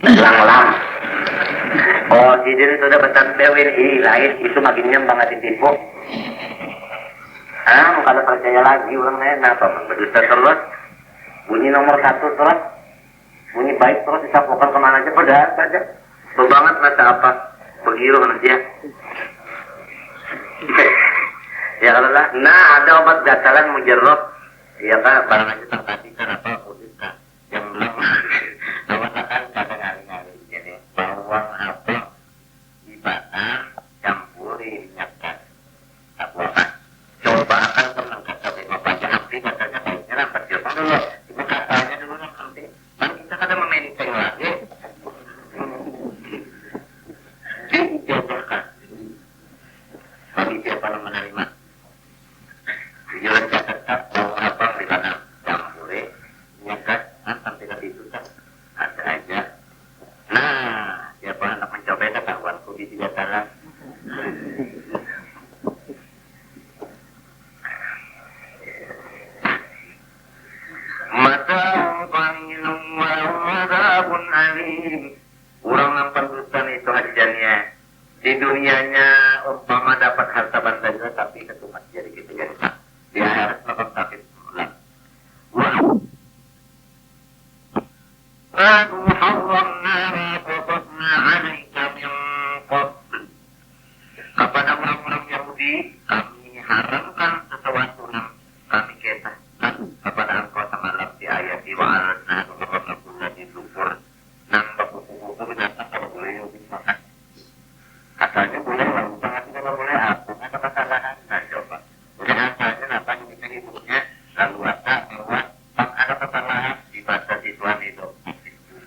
Lang-lang. Oh, jadi itu udah bentar bewin lain itu makinnya banget ditipu. Kalau percaya lagi orang lain apa? Berdusta terus. Bunyi nomor 1 terus. Bunyi baik terus disapukan kemana aja pada saja. Berbanget masa apa? Begitu kan dia. Ya kalau lah, nah ada obat gatalan mujarab. Iya kan, barang aja terkasihkan apa kuduskan. Yang belum awalkan kadang ngali-ngali. Jadi bawang apa dibakar, campuri minyak gas. Tak buahkan. Coba akan pernah kata lima baca api katanya baiknya lah persiapan dulu. Cuma katanya dulu lah nanti. Kan kita kadang mementeng lagi. Cobakan. Bagi siapa yang menerima. Tujuan tetap bawang abang di mana campuri minyak gas. Sampai tadi itu kan ada aja. Nah, siapa hendak mencoba itu kawanku di tiga salah. Orang nampak dusan itu hajiannya di dunianya umpama dapat harta benda juga tapi ketumat jadi gitu ya di akhirat bakal sakit pulang. Aduh haramna ma qatatna 'alaika min qabl. Kepada orang-orang Yahudi kami haramkan sesuatu yang kami kisahkan kepada engkau semalam di ayat di wa'aladna wa di syukur nambah buku-buku binatang kalau boleh makan. Katanya boleh lah, bukan tidak boleh apa ada kesalahan. Nah coba boleh asalnya apa yang kita hidupnya lalu bahwa ada kesalahan di bahasa Tuhan itu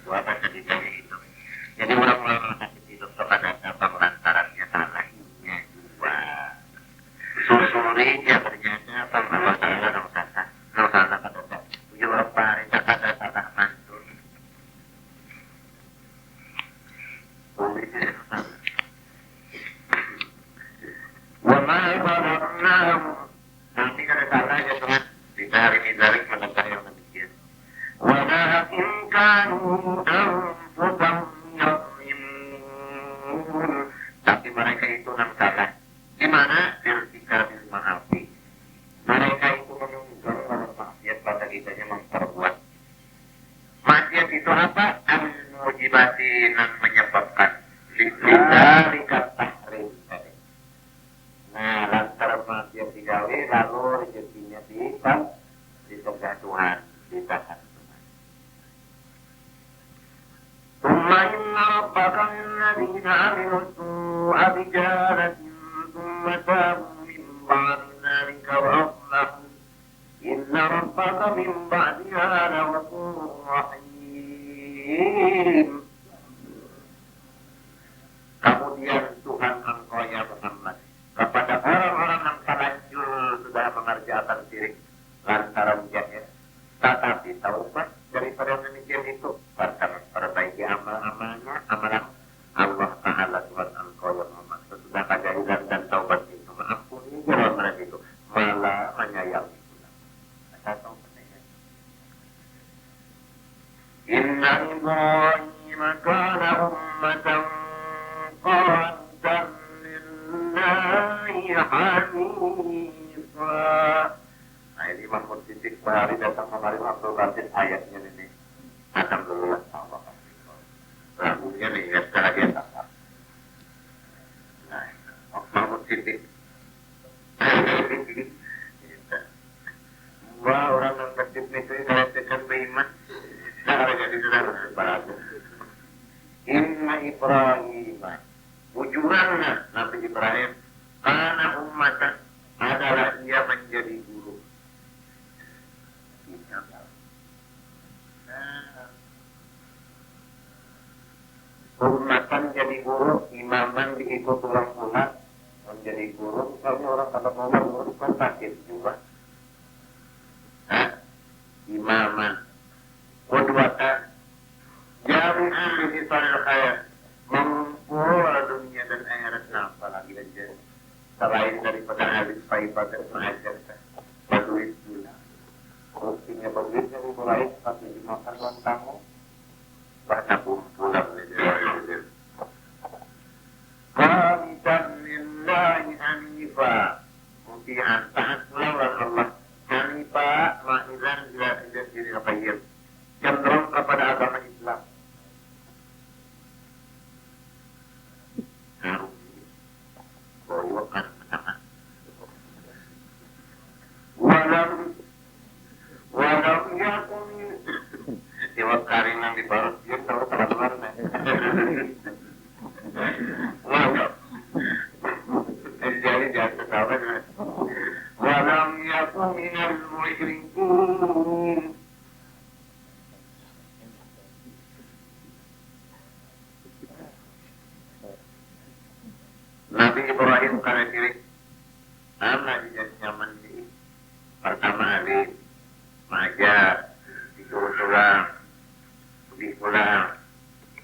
bahasa dirinya itu. Jadi orang-orang sakit hidup kepada apa lantarannya salahnya dua susuri dia ternyata apa salah pada tujuh apa itu ada salah mantul. Wama baraknahum nanti kada salah ya Tuhan kita hari ini dari mendengar yang demikian. Walakin kanu anfusahum yadhlimun tapi mereka itu yang salah. Di mana? Bersikap bil ma'asi. Mereka itu menunjukkan orang maksiat pada kitanya memperbuat. Maksiat itu apa? Al-mujibati yang menyebabkan lidzalika tahrim. Nah, lantaran maksiat digawe lalu rezekinya ditegah Tuhan, ditahan Tuhan. Tsumma inna rabbaka alladziina 'amilu su'a bijahalatin tsumma taabu min ba'di dzalika wa aslahu inna rabbaka min ba'diha laghafurur rahim. Kemudian Tuhan engkau ya Muhammad kepada orang-orang yang terlanjur sudah mengerjakan syirik lantaran jahil tetapi taubat daripada demikian itu lantaran perbaiki amal-amalnya amalan Allah Ta'ala Tuhan engkau ya Muhammad sesudah kejahilan dan taubat itu mengampuni jalan mereka itu malah menyayangi Inna Ibrahim kana ummatan qanitan lillahi hanifah. Nah ini Mahmud Siddiq Bahari datang kemarin Abdul Batin ayatnya ini. Alhamdulillah Allah. Lagunya diingat sekarang dia tak. Nah Mahmud Siddiq. Wah orang yang kecil itu mengatakan beriman. Cara jadi saudara baru. Inna Ibrahim wujurannya Nabi Ibrahim karena ummatan adalah ia menjadi guru. Ummatan jadi guru, imaman diikut orang pula menjadi guru. Misalnya orang kata ngomong guru kan sakit juga. Imaman Qudwatan jami'an bi hisaril khair mengumpul dunia dan akhirat apa lagi aja selain daripada hadis faidah dan mengajarkan berduit pula buktinya berduitnya mulai tapi dimakan uang tamu bahasa kumpul المشركين Nabi Ibrahim karena diri sama dia nyaman di pertama hari maja disuruh pulang, pergi pulang,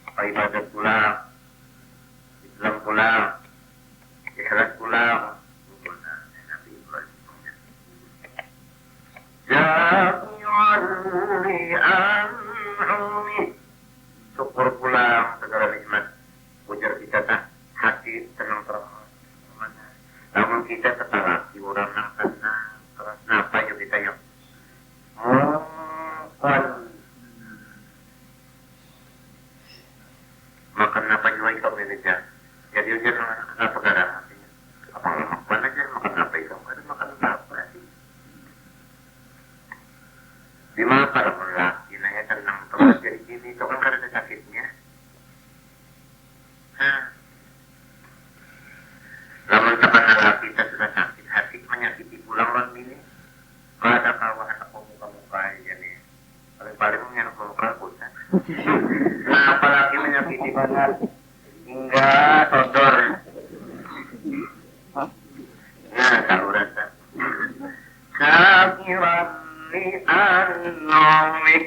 apa ibadat pulang, Islam pulang, ikhlas pulang. Nabi Ibrahim Jami'an li'an'umi syukur pulang segala nikmat ujar kita tak hati tenang terang. Namun kita ketawa di orang yang tenang terus napa yang ditanya makan apa juga ikut Indonesia jadi ujian apa kadang apa makan aja makan apa itu ada makan apa sih di mana para lelaki nanya tenang terus jadi gini itu kan karena ada sakitnya namun teman lelaki kita sudah sakit hati menyakiti pulang orang ini kalau ada kawan atau muka-muka aja nih paling-paling menyentuh muka pusat nah apalagi menyakiti banget enggak sodor nah tahu rasa kafiran li an-nomik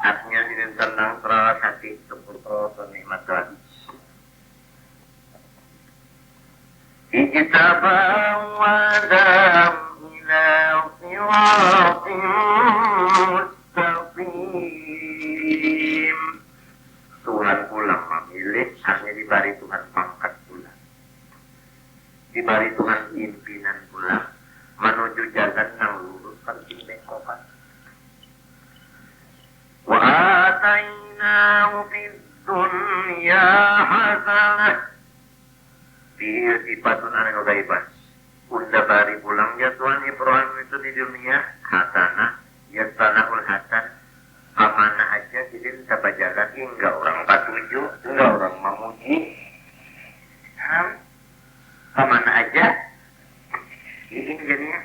artinya tidak tenang terus hati syukur terus nikmat Tuhan ijtaba wa dam ila siratin mustaqim Tuhan pulang memilih hanya diberi Tuhan pangkat pulang diberi Tuhan pimpinan pulang menuju jalan yang lurus pergi bengkokan wa atainahu fid dunya hasanah sifatun anil ghaibah unda bari pulang ya Tuhan Ibrahim itu di dunia hasanah ya sanahul hasan kemana aja jadi tabajalan enggak orang patuju enggak orang memuji kemana aja ini jadinya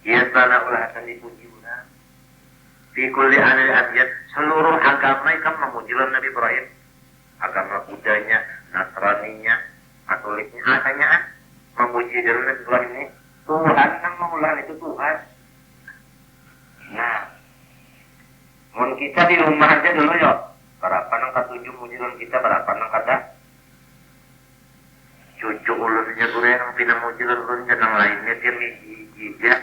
ya sanahul hasan dipuji orang di kulli anil abiyat seluruh agama kan memuji Nabi Ibrahim agama Budanya, Nasraninya, Katoliknya, asalnya memuji dulu Nabi Ibrahim ini Tuhan yang mengulang itu Tuhan. Nah, mun kita di rumah aja dulu ya, berapa nang katujuh muji dulu kita berapa nang kata cucu ulunnya gue yang pina muji dulu nang lainnya dia miji ya.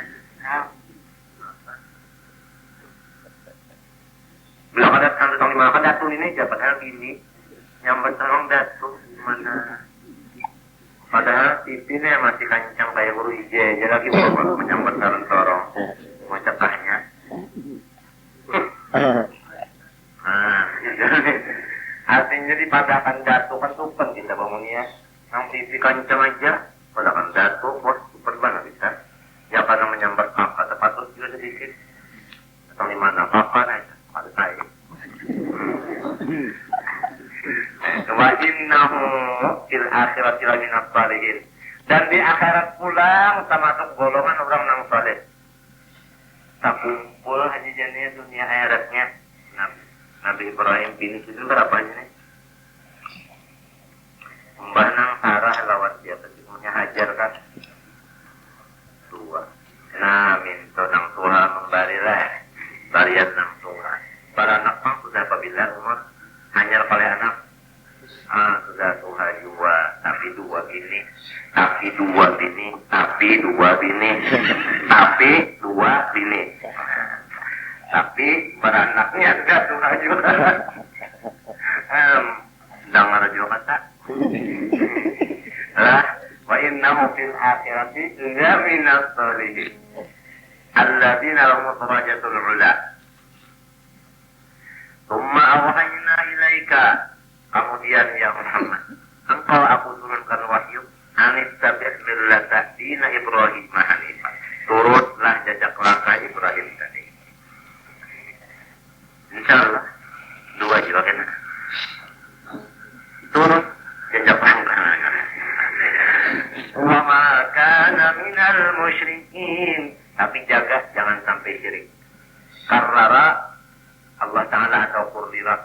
Belum ada tanda lima kata tuh ini aja padahal ini yang bertolong datu mana padahal TV-nya masih kancang kayak guru hijau aja lagi bawa menyambat sarung-sarung mau cetahnya artinya dipadakan datu kan tupen kita bangunnya yang TV kancang aja padakan datu bos tupen mana bisa ya karena menyambat kakak sepatut juga sedikit atau di mana kakak aja pada saya wa innahu fil akhirati laminas shalihin dan di akhirat pulang termasuk golongan orang yang saleh tak kumpul haji jadinya dunia akhiratnya Nabi Ibrahim bin itu berapa nih Mbah nang Sarah lawan dia punya hajar kan dua nah minto nang Tuhan membarilah barian nang Tuhan para anak mah sudah apabila umur hanya oleh anak sudah Tuhan dua tapi dua bini tapi dua bini tapi dua bini tapi dua bini tapi beranaknya enggak Tuhan juga dengar juga kata lah wa innahu fil akhirati laminas shalihin alladzina lahum darajatul ula Tsumma awhayna ilaika kemudian ya Muhammad engkau aku turunkan wahyu anittabi' millata dina Ibrahim hanifan turutlah jejak langkah Ibrahim tadi insyaallah dua juga kena turut jejak langkah wa ma kana minal musyrikin Tapi jaga jangan sampai syirik. Karrara Allah Ta'ala atau kurdirat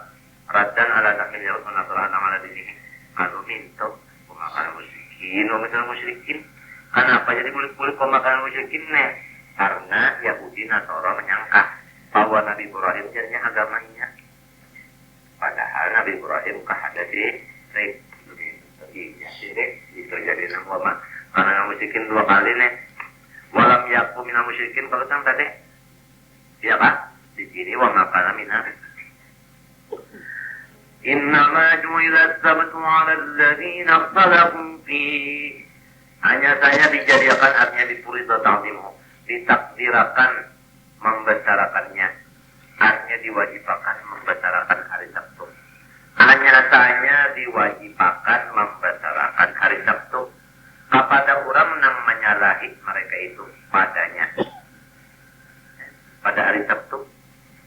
raddan ala nakil yarsun atau ala dini. Kalau minta pemakanan musyrikin. Kenapa jadi kulit-kulit pemakanan musyrikin? Karena Yahudi Nasara menyangka bahwa Nabi Ibrahim jadinya agamanya. Padahal Nabi Ibrahim ada di syirik itu jadi nama karena musyrikin 2 kali nih. Walam yakum minal musyrikin kalau sang tadi siapa? Di sini wa makana minal. Innama ju'ilat sabtu 'ala alladziina ikhtalafu fihi. Hanya saya dijadikan artinya dipurida ta'zimu, ditakdirakan membesarakannya. Artinya diwajibkan membesarakan hari Sabtu. Hanya saya diwajibkan membesarakan hari Sabtu. Kepada orang yang menyalahi mereka itu padanya. Pada hari Sabtu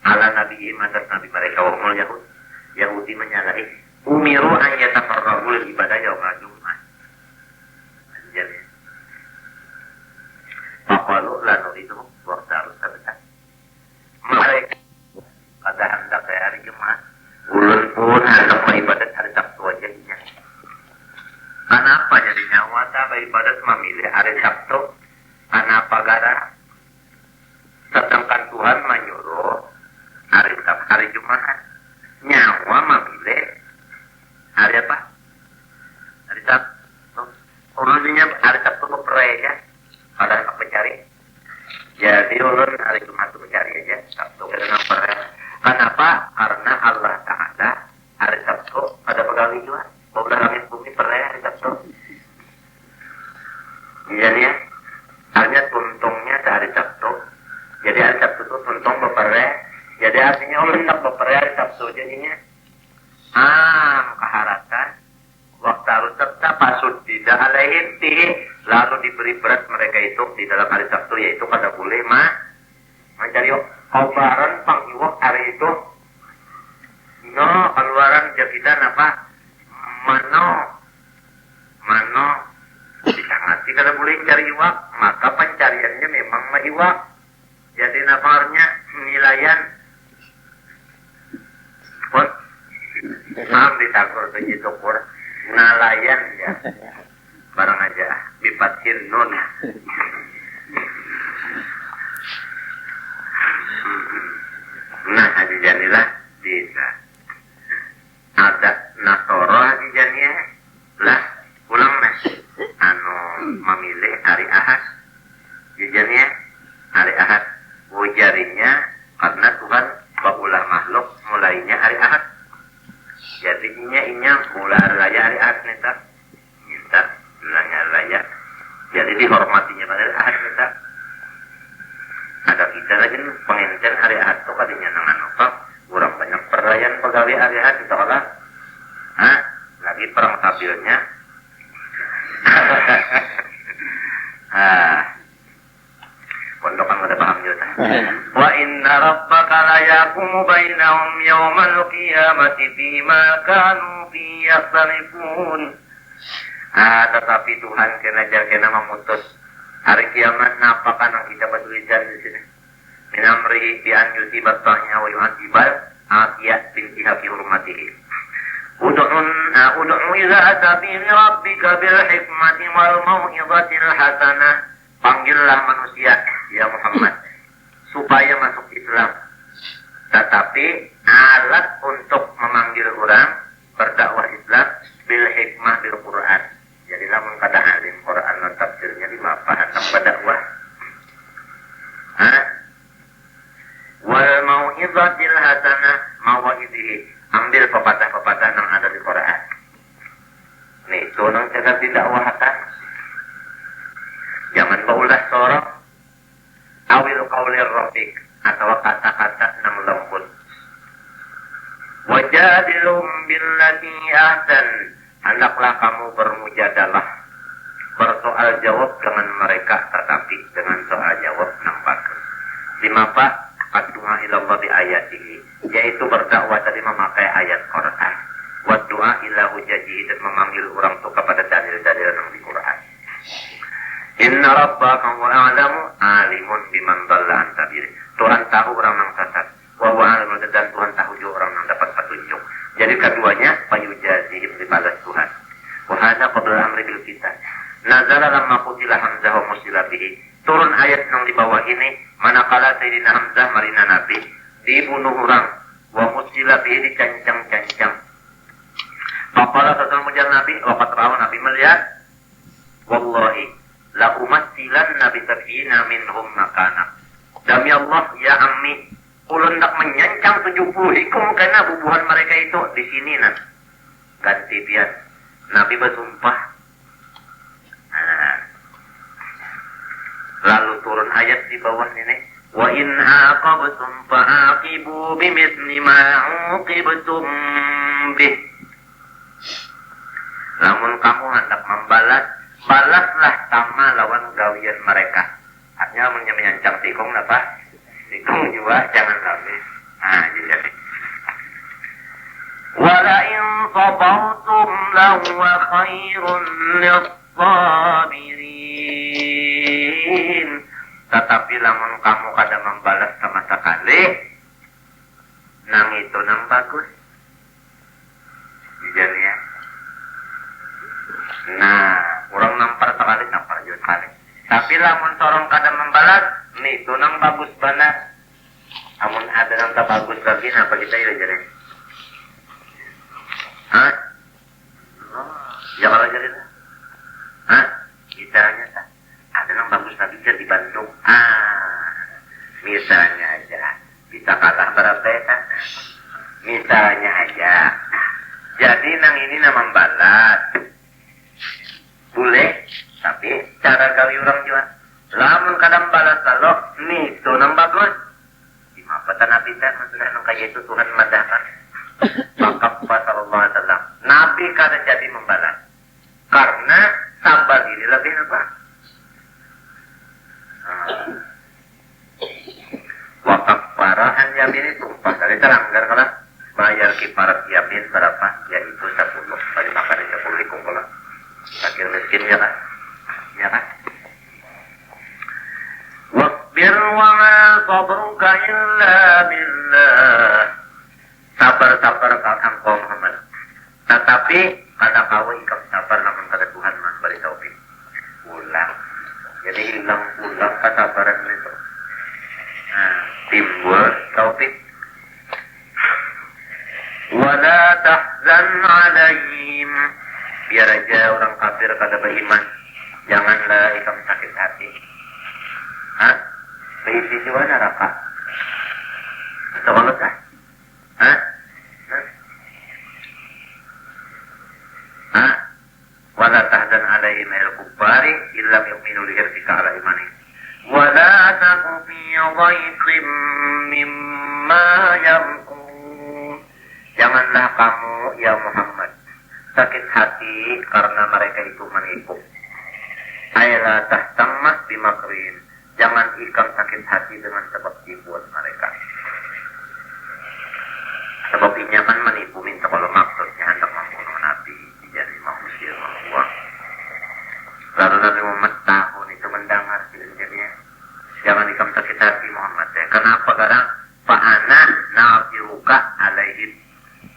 ala nabi atas nabi mereka wahumul Yahud. Yahudi menyalahi. Umiru an yatafarragul ibadah yaumul Jumat. Anjir. Faqalu la nuridu waktu harus sebetulnya. Mereka pada hendak hari Jumat. Ulun pun hendak beribadat hari Sabtu aja. Kenapa jadinya wata beribadat memilih hari Sabtu? Kenapa gara? Sedangkan Tuhan menyuruh hari Sabtu, hari Jumat. Nyawa memilih hari apa? Hari Sabtu. Ulunnya hari Sabtu berperai ya. Padahal aku mencari. Jadi ulun hari Jumat itu mencari aja. Sabtu kita berperai. Kenapa? Karena Allah Ta'ala hari Sabtu ada pegawai juga. Bola langit bumi peraya hari Sabtu. Jadi ya, artinya tuntungnya hari Sabtu. Jadi hari Sabtu itu tuntung berperaya. Jadi artinya ulun tak berperaya hari Sabtu jadinya. Keharatan waktu harus tetap pasut tidak alaihim tihi. Lalu diberi berat mereka itu di dalam hari Sabtu, yaitu kada boleh mencari obaran pangiwak hari itu. No, keluaran jakitan apa? Mano disangati kalau boleh cari iwak, maka pencariannya memang iwak. Jadi nafarnya nilaian pun ditakur begitu kur nalayan ya barang aja bipatin nun. Nah haji janilah bisa ada Nasoro haji janiah lah ulang mas memilih hari Ahad jadinya hari Ahad wujarinya karena Tuhan bakulah makhluk mulainya hari Ahad jadinya mulai raya hari Ahad neta mulanya raya jadi dihormatinya pada hari Ahad neta ada kita lagi pengenten hari Ahad tuh kadinya nangan apa kurang banyak perayaan pegawai hari Ahad kita olah lagi perang tabilnya. Pondokan udah paham juga. Wa inna rabbaka la yaqumu bainahum yawmal qiyamati bima kanu fi yakhtalifun. Tetapi Tuhan kena memutus hari kiamat napa kan kita bertulisan di sini. Min amrihi bi an yusibat ta'nya wa yu'adzibal atiyat binti haqi hurmatihi. Ud'u ila sabili rabbika bil hikmati wal mau'izatil hasanah. Panggillah manusia ya Muhammad supaya masuk Islam. Tetapi alat untuk memanggil orang berdakwah Islam bil hikmah bil Quran. Jadi lamun kada alim Quran dan tafsirnya di mapahan tanpa dakwah. Wal mau'izatil hasanah mawa'idhi. Ambil pepatah-pepatah yang ada di Quran. Nih, itu yang saya dakwahkan. Jangan baulah sorok. Awil qawlir rafiq. Atau kata-kata yang lembut. Wajadilum billati ahsan. Hendaklah kamu bermujadalah. Bersoal jawab dengan mereka. Tetapi dengan soal jawab nampak. Lima pak. Ad-du'a ilallah bi ayatihi, yaitu berdakwah tadi memakai ayat Quran. Wa du'a ila hujajihi, dan memanggil orang itu kepada dalil-dalil yang di Quran. Inna rabbaka huwa a'lamu alimun biman dhalla an sabili. Tuhan tahu orang yang sesat. Wa huwa alimun, dan Tuhan tahu juga orang yang dapat petunjuk. Jadi keduanya fayujazihim, dibalas Tuhan. Wa hadza qabla amri bil kitab. Nazala lamma qutila Hamzah wa musila bihi. Turun ayat yang di bawah ini manakala Sayyidina Hamzah marina Nabi dibunuh orang wa musila bihi, dicancang-cancang. Faqala sallallahu alaihi Nabi, waqat rawa Nabi melihat, wallahi la umassilan nabi sab'ina minhum makana. Demi Allah ya ammi, ulun nak menyancang 70 hikum karena bubuhan mereka itu di sini nan. Ganti pian. Nabi bersumpah. Nah. Lalu turun ayat di bawah ini. Wa in aqabtum fa'aqibu bimithli ma 'uqibtum bih. Namun kamu hendak membalas, balaslah sama lawan gawian mereka. Artinya menyancang tikung apa? Tikung juga jangan habis. Nah, jadi. Wala in sabartum lahuwa khairun lis-sabirin. Tetapi lamun kamu kada membalas sama sekali, nang itu nang bagus. Jadi ya. Nah, orang nampar sekali, nampar juga sekali. Tapi lamun sorong kada membalas, nih itu nang bagus banget. Namun ada nang tak bagus lagi, apa kita ya jadi? Hah? Ya kalau jadi lah. Hah? Misalnya tak. Ada nang bagus lagi jadi Bandung. Misalnya aja. Bisa kalah berapa ya? Misalnya aja. Jadi nang ini nama membalas. Boleh, tapi cara gawi orang juga. Lamun kadang balas kalau nih itu nang bagus. Di mapatan Nabi kan maksudnya nang kayak itu Tuhan madahkan. Maka sallallahu alaihi wasallam Nabi kada jadi membalas. Karena sabar diri lebih apa? Wakaf parahan yamin itu sumpah kali terlanggar kalau bayar kifarat yamin berapa? Yaitu 10. Tadi makan 10 dikumpul. Fakir miskin ya kan? Ya kan? Wasbir wa ma sabruka illa billah. Sabar-sabar engkau Muhammad. Tetapi kata kau ikam sabar namun kata Tuhan memberi taufik. Ulang. Jadi ulang kesabaran itu. Nah, timbul taufik. Wala tahzan alaihim. Biar aja orang kafir kada beriman. Janganlah ikam sakit hati. Hah? Beisi jiwa neraka. Atau kalau tak? Hah? Hah? Wala tahzan alaihim al-kuffari illam yu'minu lihirsika ala imani. Wala taku fi dhaiqim mimma yamkun. Janganlah kamu ya Muhammad sakit hati karena mereka itu menipu. Ayla tahtammas bimakrin. Jangan ikam sakit hati dengan sebab tipuan mereka. Sebab ini kan menipu minta kalau maksudnya hendak membunuh Nabi jadi manusia membuang. Lalu Nabi Muhammad tahun itu mendengar sebenarnya. Jangan ikam sakit hati Muhammad. Kenapa? Karena fa'ana nafiruka alaihim.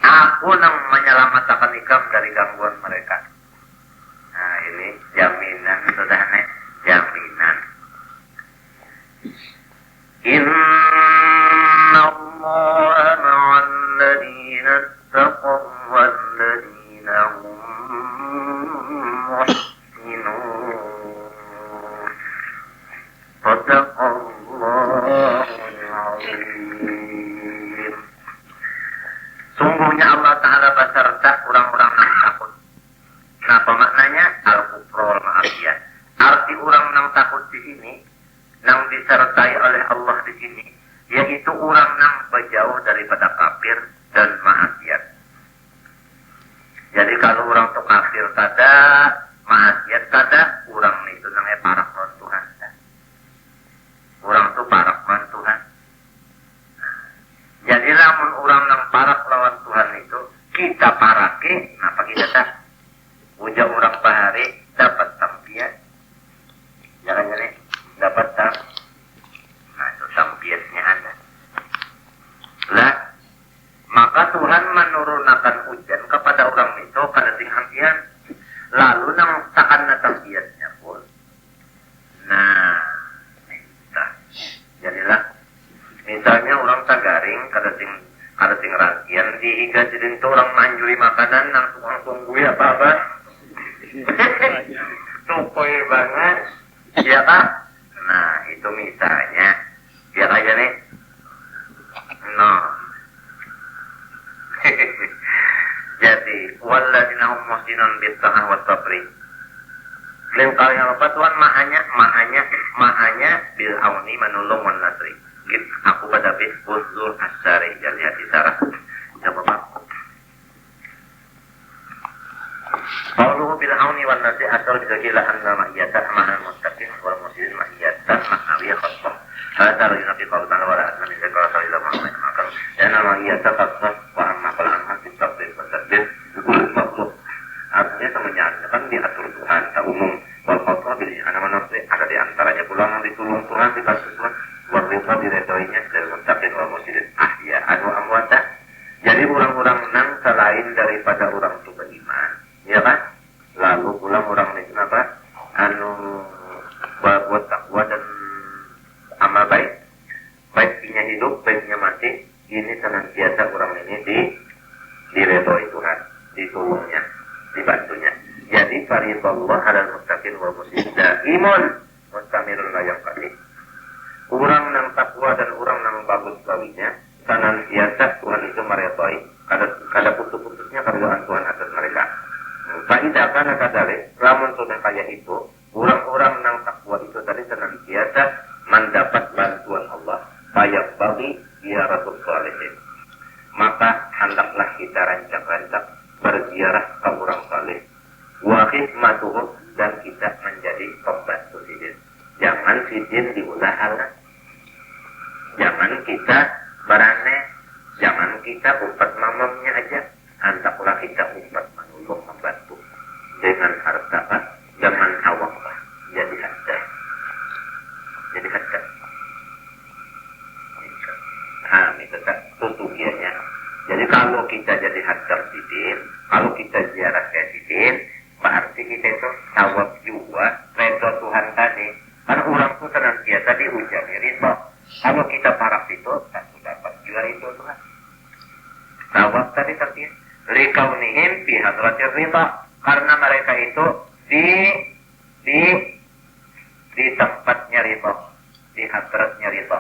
Aku yang menyelamatkan ikam dari gangguan mereka. Nah ini jaminan sudah nih, jaminan. Inna Allah ma'al ladina taqaw wal ladina hum muhsinun. Sadaqallahul azim. Sungguhnya Allah Ta'ala beserta orang-orang yang takut. Kenapa maknanya? Al-Kufra wal-Ma'afiyah. Arti orang yang takut di sini, yang disertai oleh Allah di sini, yaitu orang yang berjauh daripada kafir dan maksiat. Jadi kalau orang itu kafir kada, maksiat kada, orang itu namanya parak lawan Tuhan. Orang itu parak lawan Tuhan. Jadi lamun orang yang parak lawan Tuhan itu, kita parake, kenapa kita tak? Ujak orang bahari dapat tampian. Jangan-jangan dapat aing kada sing rakian diiga jadi orang manjuri makanan langsung gue apa tupoy banget ya kan. Nah itu misalnya ya aja nih no. Jadi walladzina hum muhsinun bis-salah wa sabri. Beliau kalian apa Tuhan mahanya bil auni menolong wan nasri. Gitu aku pada bis uzur asyari jadi hati sarah. Coba Pak. Qauluhu bil auni wan nasri asal disagila anna ma'iyatan ma'al mustaqim wal muslimin ma'iyatan ma'awiyah khassah. Hadza rajulun fi qawl ta'ala wa ra'atna min zakara sallallahu alaihi wasallam. Dan ma'iyatan khassah wa amma qal'an fi tafsir fasadir kullu makhluk. Artinya semuanya kan diatur Tuhan tak umum. Wal qadra bil anama nafsi ada di antaranya pula yang ditolong Tuhan dikasih Tuhan. Wal ridha diredhoinya dari muttaqin wal muslimin ahya anu amwata. Jadi orang-orang nang selain daripada orang itu beriman, ya kan? Lalu pulang orang itu apa? Anu berbuat takwa dan amal baik, baiknya hidup, baiknya mati. Ini senantiasa orang ini diredhoi Tuhan, ditolongnya, dibantunya. Jadi faridallah alal muttaqin wal muslimin daimun mustamirun la yaqdi. Orang nang takwa dan orang nang bagus bawinya senantiasa Tuhan itu meredhoi. Kada putus-putusnya keridhaan Tuhan atas mereka. Faidah kana kadalik, lamun sudah kaya itu, orang-orang nang takwa itu tadi senantiasa mendapat bantuan Allah. Bayak bagi ziaratul salihin. Maka hendaklah kita rancak-rancak berziarah ke orang saleh. Wa khidmatuhum dan kita menjadi pembantu sidin. Jangan sidin diulah Allah. Jangan kita berane, jangan kita umpat mamamnya aja. Hendaklah kita umpat menulung membantu dengan harta dengan awak jadi harta. Jadi harta. Itu tak tutupiannya. Jadi kalau kita jadi hajar sidin, kalau kita ziarah ke sidin, berarti kita itu tawab juga redha Tuhan tadi. Karena orang itu senantiasa dihujani ridho. Kalau kita parak itu, tak dapat juga itu Tuhan. Tawab tadi tertib. Likaunihim fi hadratir ridha. Karena mereka itu di tempatnya ridho, di hadratnya ridho.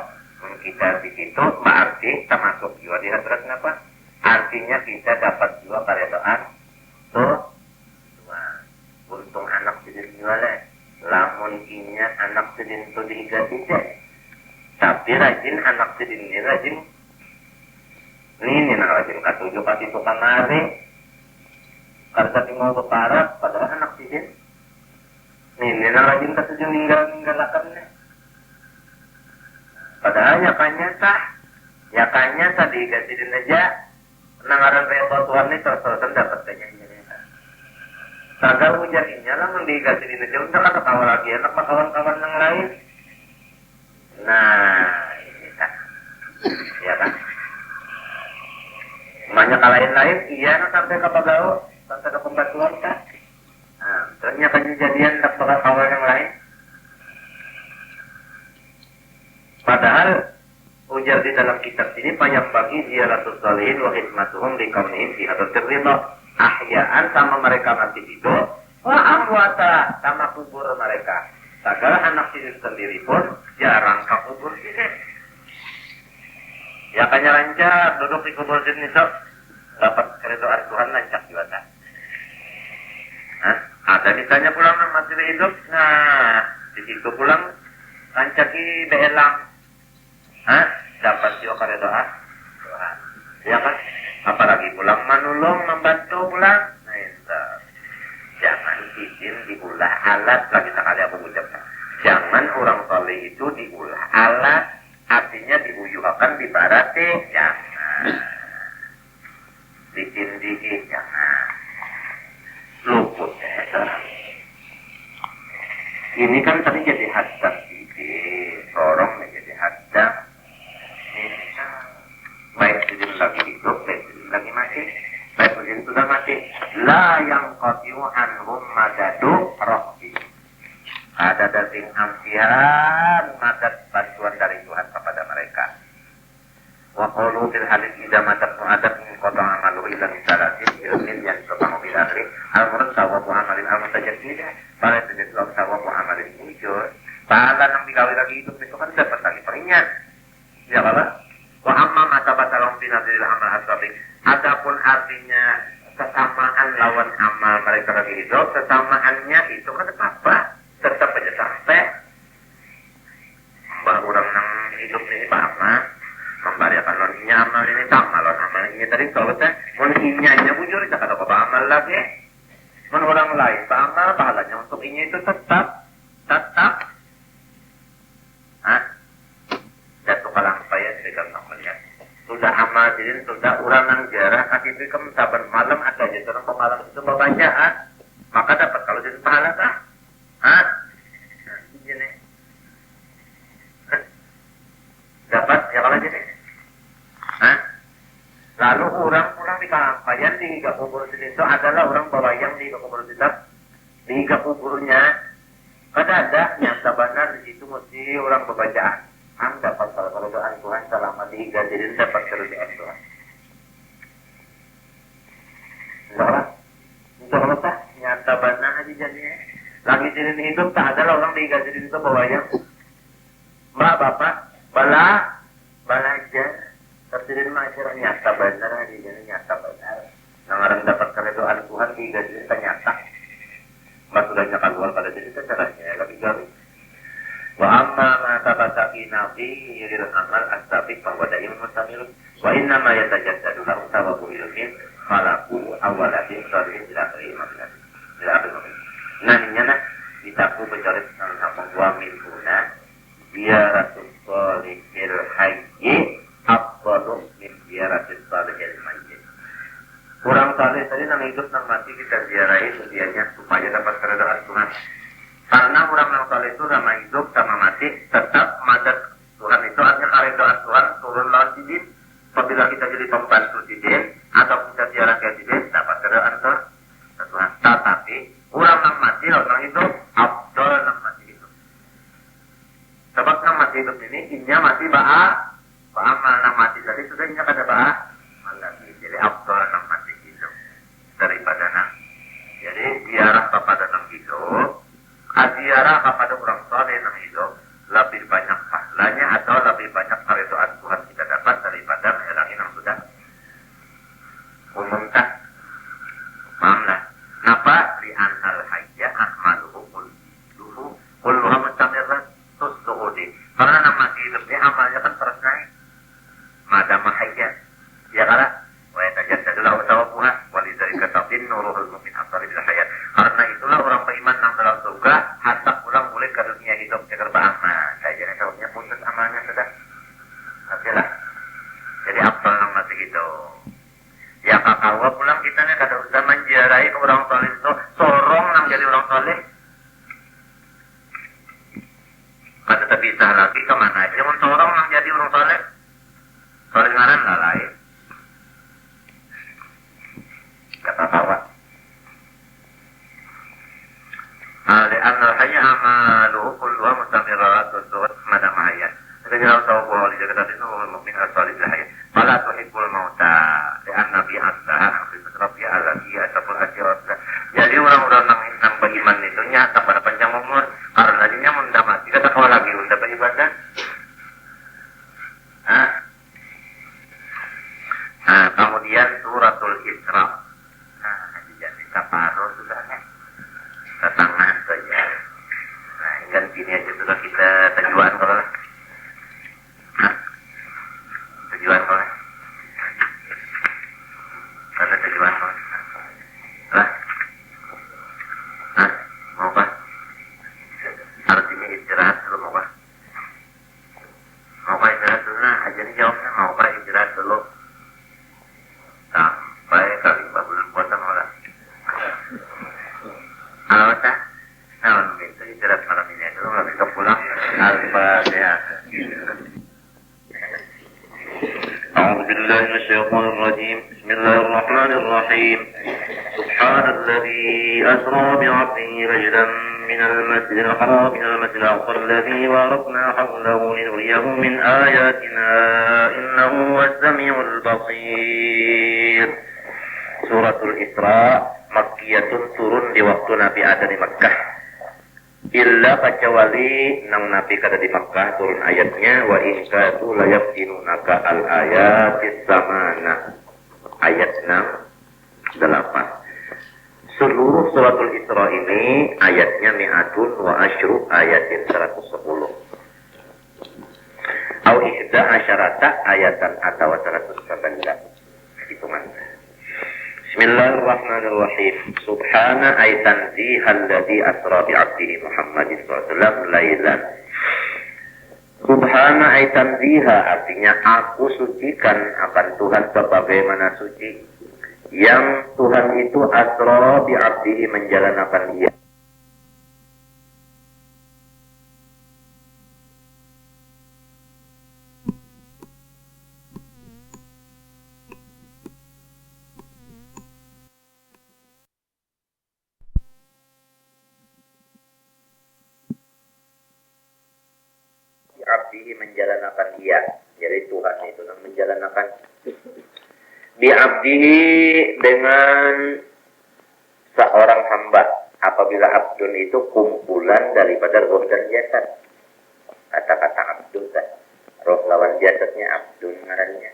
Kita di situ berarti termasuk juga di hadrat apa? Artinya kita dapat juga keredaan tuh. Untung anak sedin jualan, lamun inya anak sedin itu dihigatin deh. Tapi rajin anak sedin ini rajin. Ini nak rajin katujuh pasti itu kamari. Karena tinggal berparat padahal anak sedin. Ini nak rajin katujuh ninggalakannya. Padahal yakannya tadi gantiin aja nangaran redha Tuhan ini terus dapat kayaknya ini. Tagal hujan ini lah menggantiin aja udah kata kawan lagi enak sama kawan-kawan yang lain. Nah, ini kan, ya kan. Banyak lain-lain, iya sampai ke pegawai, sampai ke pembantuan kan. Nah, ternyata kejadian dapat kawan yang lain. Padahal ujar di dalam kitab ini payang bagi ziaratul salihin wa khidmatuhum di kaunihim fi hadratir ridha. Ahyaan sama mereka mati hidup, wa amwata sama kubur mereka. Segala anak sendiri sendiri pun jarang ke kubur sini. Ya kanya lancar duduk di kubur sini sok dapat keridhaan Tuhan lancar juga. Ada ditanya pulang masih hidup, nah di situ pulang lancar di belang. Dapat juga keredaan Tuhan. Ya kan? Apalagi pulang menolong, membantu pulang. Nah, itu. Jangan izin diulah alat lagi sekali aku ucapkan. Jangan orang soleh itu diulah alat, artinya diuyuhkan, dibarati, jangan. Ditindihi, jangan. Luput ya. Ini kan tadi jadi hadas ini, sorong menjadi hadas. Baik sidin lagi hidup, baik sidin lagi mati, baik sidin sudah mati. La yang qatiu anhum madadu rahbi. Ada dasing amsihan madad bantuan dari Tuhan kepada mereka. Wa qalu fil hadits idza mata adam min qata amalu ila misalatin ilmin yang sopan bil akhir al-murad sawabu amalin al-mutajaddid para itu sawabu amalin muncul pahala yang dikawin lagi hidup itu kan dapat lagi peringat ya kalau wa amma mata batalong binadil amal asabik adapun artinya kesamaan lawan amal mereka lagi hidup kesamaannya itu kan apa tetap aja sampai bahwa orang yang hidup ini apa membayarkan lonnya amal ini sama lon amal ini tadi kalau saya monhinya bujur kita kata apa amal lagi men orang lain amal pahalanya untuk ini itu tetap jatuh kalang saya sedekah namanya sudah amal jadi sudah orang yang jarah kasih itu saban malam ada aja orang pemalam itu membacaan maka dapat kalau jadi pahala kah ini dapat ya kalau jadi lalu orang pulang di kampanye di kubur itu adalah orang babayang di kubur di kuburnya kada ada nyata benar di situ mesti orang berbacaan dapat kalau doa Tuhan selama dihadirin dapat kerjaan Tuhan insya Allah nyata benar aja jadinya lagi diri hidup tak adalah orang dihadirin itu babayang mbak bapak belajar terjadi masyarakat nyata benar hari ini nyata benar yang orang dapat keridhaan Tuhan dihadirin ternyata mbak sudah nyata luar pada diri caranya lebih jauh wa amma ma tabataqina fi yiril amal as-sabiq fa huwa da'imun mustamir wa inna ma yatajaddadu lahu thawabu ilmin khalaqu awwalatin salihin ila akhir nah ditaku bercoret sama wa min huna ziyaratus salihil hayy afdalu min ziyaratis salihil mayyit. Orang saleh tadi nang hidup nang mati kita ziarahi sedianya supaya dapat keridhaan Tuhan. Karena orang yang saleh itu sama hidup sama mati tetap madat Tuhan itu artinya keridhaan Tuhan turun lawan sidin. Apabila kita jadi pembantu sidin atau kita ziarah ke sidin dapat keridhaan Tuhan. Tetapi orang yang mati orang hidup afdal yang mati hidup. Sebab yang mati hidup ini innya mati amal yang mati tadi sudah innya kada amal lagi. Jadi afdal yang mati hidup daripada nang. Jadi ziarah kepada nang hidup, ziarah kepada orang saleh nang hidup lebih banyak pahalanya atau lebih banyak keridhaan Tuhan kita dapat daripada menyerangi yang sudah umumkan. Pahamlah. Kenapa? Li'annal hayya ahmaluhu kulluha mustamirrat tusdu'udi. Karena nama mati hidup ini amalnya kan terus naik. Madama hayya. Ya karena wa yatajaddadu lahu thawabuha wa lidzalika tabin nuruhul mu'min asari bil hayat. Karena itulah orang beriman yang dalam surga hatta pulang boleh ke dunia hidup ceker beramal. Saya jadi sebabnya putus amalnya sudah. Okelah. Jadi apa yang mati gitu? Ya kakawa pulang kita nih kada usah menziarahi orang saleh itu sorong nang jadi orang saleh. Kada terpisah lagi kemana aja mun sorong nang jadi orang saleh. Saleh ngaran lah lain. Kata kawan. Li'anna al-hayya amaluhu kulluha mustamirratun madama hayat. Jadi harus tahu bahwa di jagat itu mukmin as-salih hayat. Fala tuhibbul mauta li'anna bi'atsaha rabbi alladhi ataqul ajra. Jadi orang-orang yang beriman itu nyata pada panjang umur karena dia mendapati kata kau lagi udah beribadah. Kemudian suratul Isra. Jadi kaparoh sudah ketangan saja. Nah, kan gini aja sudah kita tujuan kalau tujuan kalau ada tujuan kalau mau apa? Artinya istirahat dulu mau apa? Mau apa istirahat dulu? Nah, aja nih jawabnya mau apa istirahat dulu? Sampai kali 4 bulan puasa malah. Alhamdulillah. Nah, minta istirahat malam ini dulu nggak bisa pulang. Al-Fatihah. أعوذ بالله من الشيطان الرجيم بسم الله الرحمن الرحيم سبحان الذي أسرى بعبده ليلا من المسجد الحرام إلى المسجد الأقصى الذي باركنا حوله لنريه من آياتنا إنه هو السميع البصير. Suratul Isra Makkiyatun, turun di waktu Nabi ada di Makkah. Illa kecuali nang Nabi kada di Makkah turun ayatnya wa in kadu la yaftinunaka al ayatis samana. Ayat 8. Seluruh suratul Isra ini ayatnya mi'atun wa asyru ayatin 110. Au ihda asyarata ayatan atau 119. Hitungan. Bismillahirrahmanirrahim. Subhana ay tanzihal ladzi asra bi 'abdihi Muhammadin sallallahu alaihi wasallam lailan. Subhana ay tanziha, artinya aku sucikan akan Tuhan sebagaimana suci. Yang Tuhan itu asra bi 'abdihi, menjalankan dia. Abdihi, menjalankan dia. Jadi Tuhan itu menjalankan bi'abdihi, dengan seorang hamba. Apabila abdun itu kumpulan daripada roh dan jasad. Kata-kata abdun kan, roh lawan jasadnya abdun ngarannya.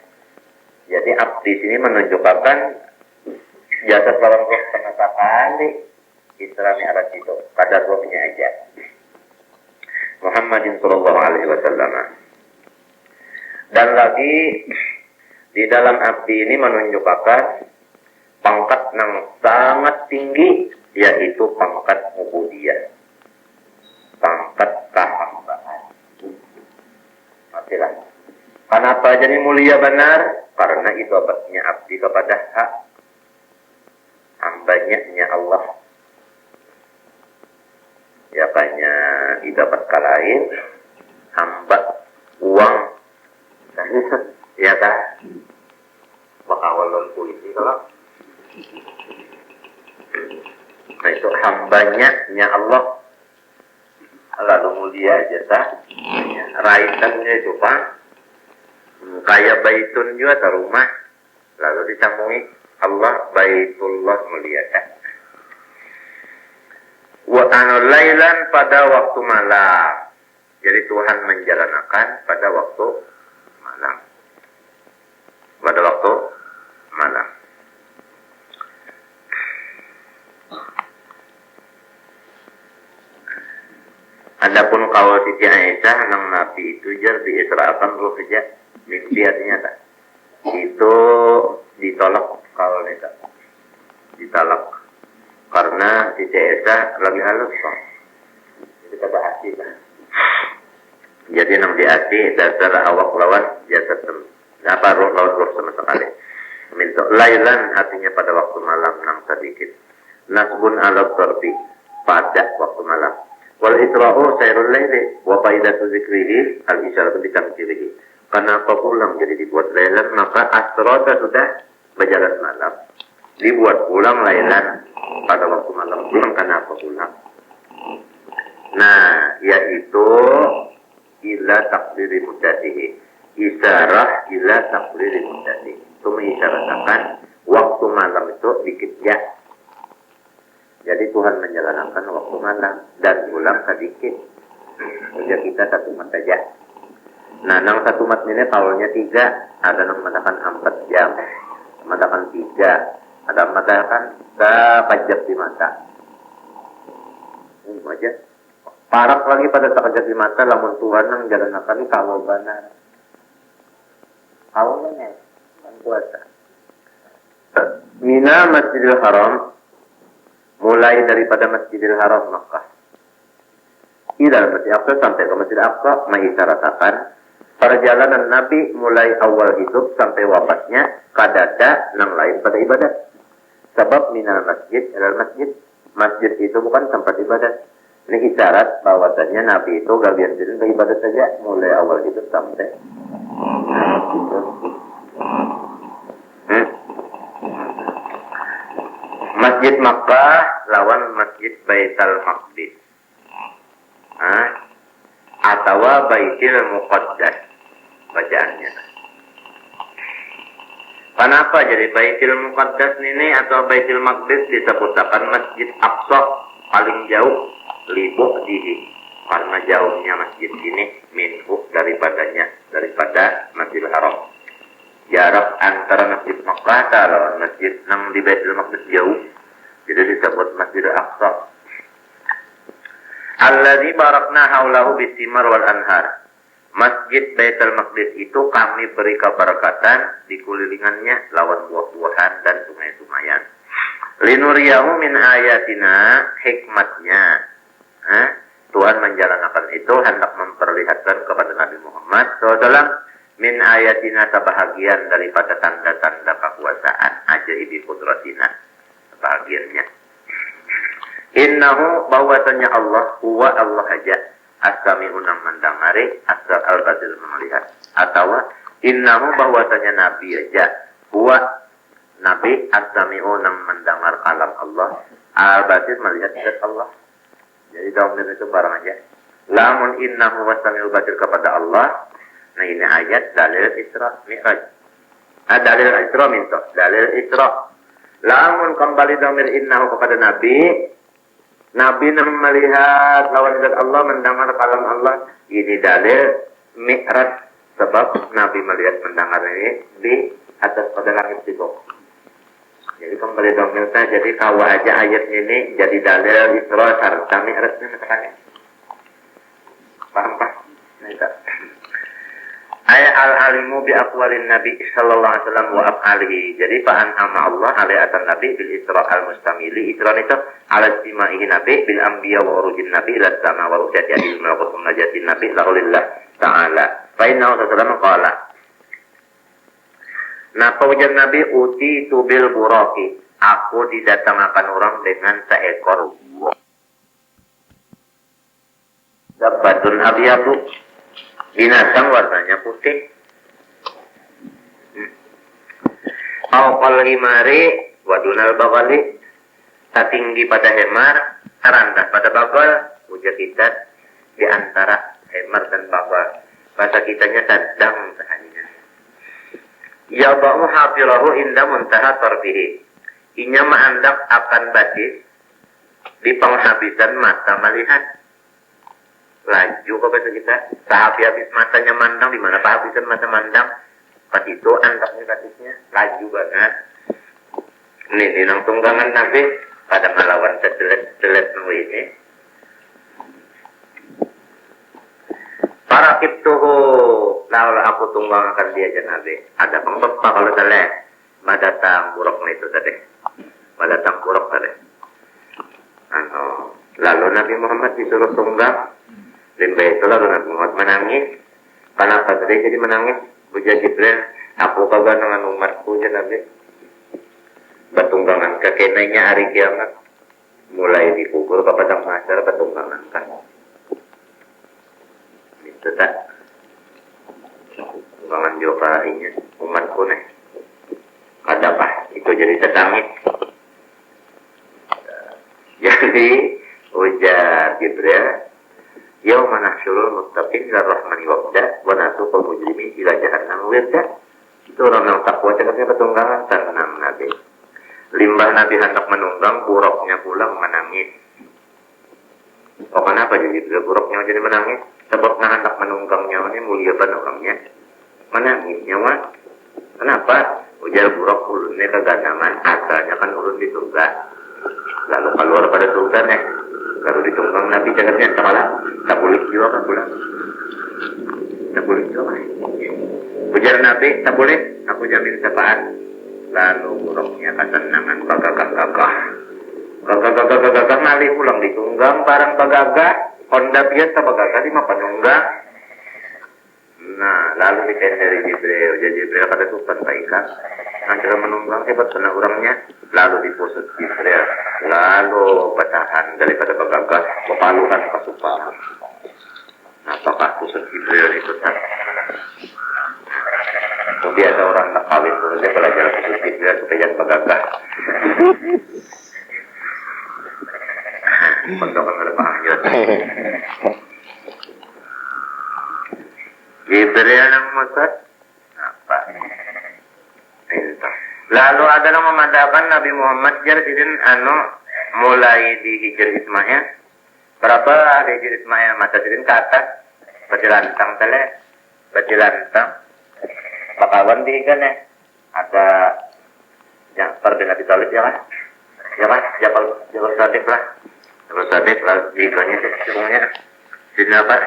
Jadi abdi sini menunjukkan jasad lawan roh setengah sekali. Isra Mi'raj itu kadar rohnya aja. Muhammadin sallallahu alaihi wasallam. Dan lagi di dalam abdi ini menunjukkan pangkat yang sangat tinggi, yaitu pangkat ubudiyah, pangkat kehambaan. Matilah. Kenapa jadi mulia benar? Karena itu abadnya abdi kepada hak hambanya Allah. Ya banyak idapat kalain hamba uang ya kan makawalon puisi kalau nah itu hambanya Allah, lalu mulia aja tak raitannya itu pak kayak baitun juga atau rumah, lalu disambungi Allah baitullah mulia kan. Wa lailan, pada waktu malam. Jadi Tuhan menjalankan pada waktu malam. Pada waktu malam. Adapun kalau Siti Aisyah nang Nabi itu jar diisrakan roh saja, mimpi artinya tak. Itu ditolak kalau tidak. Ditalak. Karena si Aisyah lagi halus kok. Jadi kata hati lah. Jadi nang di hati dasar awak lawan jasad apa roh lawan roh sama sekali. Minta lailan, artinya pada waktu malam nang sedikit. Nasbun ala tarbi, pada waktu malam. Wal isra'u sayrul laili wa faidatu zikrihi al isyaratu bi tamthilihi. Kenapa pulang jadi dibuat lailan? Maka asrata sudah berjalan malam. Dibuat pulang lailan pada waktu malam. Pulang kenapa pulang? Nah, yaitu ila takdiri muddatihi. Isyarah ila takdiri muddatihi. Itu mengisyaratkan waktu malam itu dikit ya. Jadi Tuhan menjalankan waktu malam dan pulang sedikit. Sehingga kita satu mat saja. Nah, nang satu mat ini tahunnya 3, ada yang mengatakan 4 jam, mengatakan 3. Ada mengatakan sekejap di mata. Aja. Parak lagi pada sekejap di mata, lamun Tuhan yang jalankan kalau benar. Kalau benar, kan puasa. Mina Masjidil Haram, mulai daripada Masjidil Haram Makkah. Ila Masjid Aqsa sampai ke Masjid Aqsa, mengisyaratkan perjalanan Nabi mulai awal hidup sampai wafatnya kadada yang lain pada ibadat. Sebab minal masjid adalah masjid. Masjid itu bukan tempat ibadat. Ini isyarat bahwasanya Nabi itu gak biar jadi beribadat saja mulai awal hidup sampai Masjid Makkah lawan Masjid Baitul Maqdis. atau Baitul Muqaddas bacaannya. Kenapa jadi Baitul Muqaddas ini atau Baitul Maqdis disebutkan Masjid Aqsa paling jauh libuh dihi karena jauhnya masjid ini minhu daripada Masjidil Haram. Jarak antara Masjid Makkah lawan masjid nang di Baitul Maqdis jauh, jadi disebut Masjidil Aqsa. Alladzi barakna haulahu bisimar wal anhar. Masjid Baitul Maqdis itu kami beri keberkatan di kelilingannya lawan buah-buahan dan sungai-sungayan. Linuriyahu min ayatina, hikmatnya. Tuhan menjalankan itu hendak memperlihatkan kepada Nabi Muhammad SAW min ayatina, sebahagian daripada tanda-tanda kekuasaan, ajaibi kudratina, sebahagiannya. Innahu, bahwasanya Allah, huwa Allah aja, as-sami'u nang mendangari, asal al-basir melihat. Atau innahu, bahwasanya Nabi aja, huwa Nabi as-sami'u nang mendengar kalam Allah, al-basir melihat zat Allah. Jadi domir itu barang aja. Lamun innahu was-sami'u basir kepada Allah. Nah ini ayat dalil Isra Mi'raj. Dalil Isra minta, dalil Isra. Lamun kembali domir innahu kepada Nabi. Nabi nang melihat lawan zat Allah, mendengar kalam Allah. Ini dalil Mi'raj. Sebab Nabi melihat mendengar ini di atas pada langit itu. Jadi kembali domir saya. Jadi kawa aja ayat ini jadi dalil Isra serta Mi'rajnya makanya. Paham Pak? Nah, ayat al-alimu bi aqwalin Nabi sallallahu alaihi wasallam wa af'alihi. Jadi fa'an ama Allah alaihi atan Nabi bil Isra al-mustamili. Isra itu ala istimaihi Nabi bil anbiya wa urujin Nabi ila sama wa urujati adil malakutum najatin Nabi la'ulillah ta'ala. Fa'innahu sallallahu qala. Nah, paujan Nabi uti tubil buraki. Aku didatangkan orang dengan seekor buah. Dabatun abiyatu. Binatang warnanya putih. Awqal himari wadunal bagali. Tinggi pada hemar, terendah pada bagal. Ujar kita di antara hemar dan bagal. Bahasa kitanya sedang sehanya. Ya ba'u hafilahu inda muntaha tarbihi. Inya ma'andak akan batis di penghabisan mata melihat. Laju ke bahasa kita, habis matanya mandang, di mana penghabisan mata mandang, pas itu andaknya batisnya laju banget. Ini nang tunggangan Nabi pada melawan sedelet ini. Para kiptuhu, lalu aku tunggangakan dia aja Nabi. Ada pengbepa kalau teleh, madatang buruk itu tadi, madatang buruk tadi. Lalu Nabi Muhammad disuruh tunggang. Limbah itu lalu Nabi Muhammad menangis. Kenapa tadi jadi menangis? Puja Jibril, aku kagak dengan umatku ya Nabi. Betunggangan kekenainya hari kiamat. Mulai dikubur ke padang mahsyar betunggangan kan. Itu tak. Tunggangan jokainya umatku nih. Kadapah itu jadi tetangit. Jadi ujar Jibril. Yauma nahsyurul muttaqin ila rahmani wabda wa nasuqul mujrimin ila jahannam wirda. Itu orang yang takwa cakapnya petunggangan tanam Nabi. Limbah Nabi hendak menunggang, buruknya pulang menangis. Oh kenapa jadi buruknya jadi menangis? Sebab hendak menunggang nyawa ini mulia banget orangnya. Menangis nyawa. Kenapa? Ujar buruk ulunnya kegandangan, asalnya kan ulun di surga. Lalu keluar pada surga nih. Kalau ditunggang Nabi cakapnya entahlah. Tak boleh juga kan pulang. Tak boleh juga. Ujar Nabi, tak boleh. Aku jamin syafaat. Lalu buruknya kesenangan bagagah-gagah. Gagah-gagah malih pulang ditunggang barang bagagah. Honda biasa bagagah di mah penunggang. Nah, lalu dikendari Jibril. Jadi Jibril kata sukan baikan. Nanti menunggang hebat kena orangnya. Lalu dipusut Jibril. Lalu pecahan daripada bagagah. Kepalukan kesupahan. Apakah pusat Jibril itu tak? Biasa orang tak kawin dulu dia belajar pusat Jibril supaya jangan bagagah. Bentuk ada Pak Anjot. Jibril yang musad apa? Itu. Lalu ada yang memadakan Nabi Muhammad jadiin mulai di Hijr Ismail. Berapa di Hijr Ismail mata jadiin ke atas berjelantang tele berjelantang bakawan di kan ya ada yang perbeda di Talib ya kan? Ya kan? Jabal Sadiq lah. Jabal Sadiq lah di ikannya sebelumnya. Sini apa?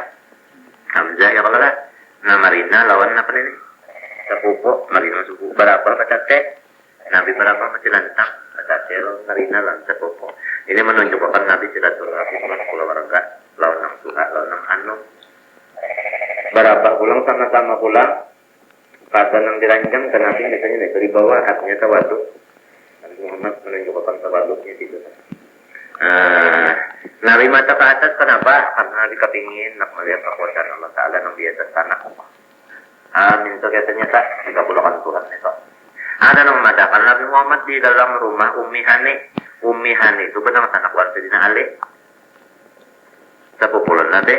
Hamzah ya kalau lah. Nah Marina lawan apa ini? Sepupu Marina suku berapa baca teh? Nabi berapa masih lantang? Baca teh Marina lawan sepupu. Ini menunjukkan Nabi silaturahmi sama keluarga lawan nang suha lawan nang anu. Berapa pulang sama-sama pulang? Pada nang diranjang ke Nabi misalnya dari bawah artinya tawaduk. Nabi Muhammad menunjukkan tawaduknya itu. Nabi mata ke atas kenapa? Karena Nabi kepingin nak melihat kekuasaan Allah Ta'ala yang di atas tanah. Amin. So katanya tak dikabulkan Tuhan itu. Ada yang memadakan Nabi Muhammad di dalam rumah Ummi Hani. Ummi Hani itu benar anak warga Dina Ali. Sepupulan Nabi.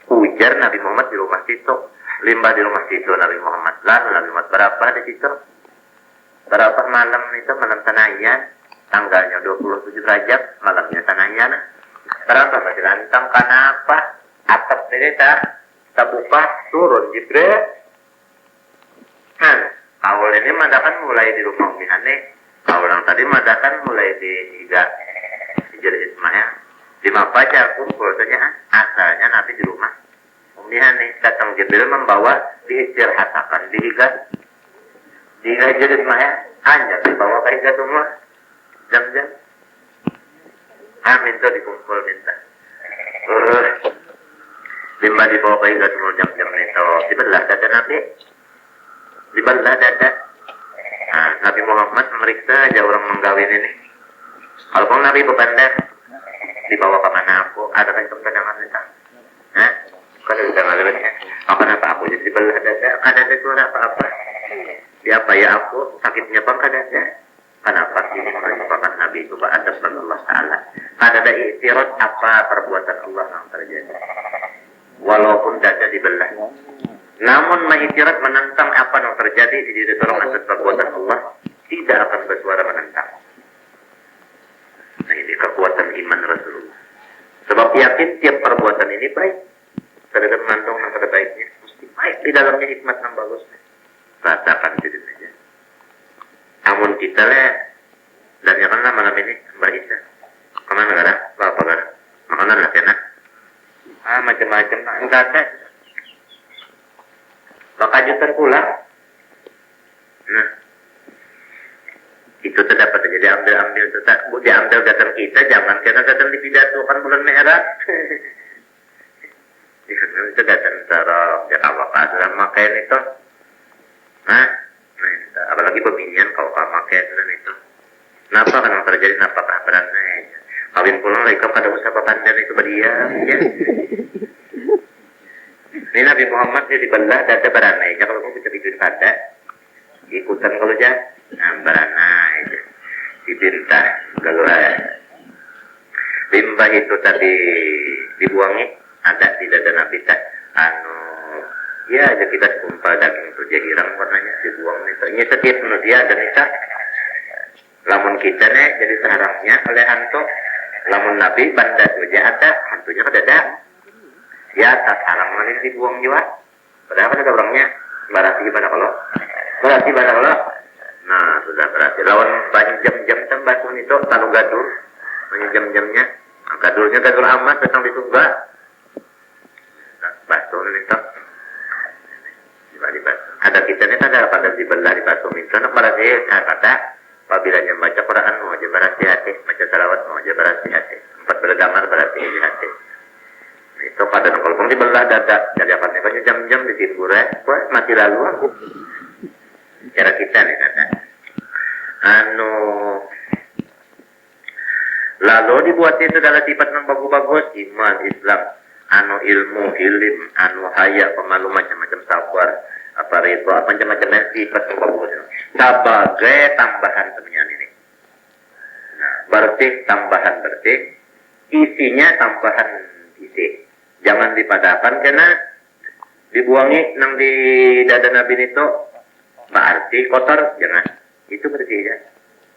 Ujar Nabi Muhammad di rumah situ. Limbah di rumah situ Nabi Muhammad. Lalu Nabi Muhammad berapa di situ? Berapa malam itu? Malam Tanayan. Tanggalnya 27 Rajab. Malamnya Tanayan. Berapa masih lantang? Kenapa? Atap cerita. Tabuka turun Jibril. Awal ini madakan mulai di rumah Ummi Hani. Awal yang tadi madakan mulai di Hijr Ismail. Di Mapaja kumpul saja. Asalnya Nabi di rumah Ummi Hani. Datang Jibril membawa diistirahatkan di Hijr Ismail. Hanya dibawa ke Hijr semua. Jam-jam. Minta dikumpul minta. Lima dibawa ke Hijr semua jam-jam itu. Dibelah dada Nabi. Dibelah dada. Nabi Muhammad memeriksa aja orang menggawin ini. Kalau Nabi berbandar dibawa ke mana aku? Ada kan kemenangan kita? Kalau sudah ngalir kenapa aku jadi dibelah dada? Kadang itu apa-apa? Siapa ya aku? Sakitnya bang kadangnya? Kenapa ini merupakan Nabi itu atas Allah Ta'ala? Ada iktirad apa perbuatan Allah yang terjadi? Walaupun dada dibelah. Namun mengiktirat menentang apa yang terjadi di diri seorang atas perbuatan Allah tidak akan bersuara menentang. Nah ini kekuatan iman Rasulullah. Sebab yakin tiap perbuatan ini baik. Terhadap menantang yang terbaiknya mesti baik di dalamnya hikmat yang bagus. Rasakan diri saja. Namun kita dan yang kan malam ini Mbak Isa kemana gara? Apa gara? Makanan lah kena. Macam-macam. Enggak ada. Maka jutaan pulang. Nah, itu terdapat jadi ambil tetap diambil gatal kita, jangan kena gatal di pidato kan bulan merah. Itu gatal terong, ya kalau dalam makain itu, apalagi pemilihan kalau makain itu, kenapa kan yang terjadi, kenapa beratnya? Kawin pulang lagi kau pada usaha pandan itu berdiam, ya. Ini Nabi Muhammad dia dibelah dada beranai. Kalau kamu bisa bikin pada ikutan kalau aja, beranai aja. Dipinta kalau limbah itu tadi dibuangi ada di dada Nabi tak ya aja kita kumpal daging itu jadi irang warnanya dibuang itu. Ini setiap dia dan itu lamun kita nih jadi sarangnya oleh hantu. Lamun Nabi banda saja ada hantunya ke dada. Ya, tak sarang mana dibuang juga. Padahal kan ada orangnya berarti gimana kalau? Berarti gimana kalau? Nah, sudah berarti. Lawan banyak jam-jam tambahun itu tahu gadur. Banyak jam-jamnya. Gadurnya gadur amat datang ditunggu. Batu itu. Ada kita ini ada pada dibelah di batu itu. Nak berarti kata apabila yang baca Quran mau aja berarti hati, baca salawat mau aja berarti hati. 4 bergambar berarti hati. Itu pada kalau dibelah dada jadi apa nih banyak jam-jam di tidur mati lalu aku cara kita nih kata lalu dibuat itu adalah sifat yang bagus-bagus iman Islam ilmu hilim haya pemalu macam-macam sabar apa itu apa macam-macam sifat yang bagus sebagai tambahan sebenarnya ini. Nah berarti tambahan berarti isinya tambahan isi. Jangan dipadakan karena dibuangi nang di dada Nabi itu berarti kotor, jangan. Itu bersih ya.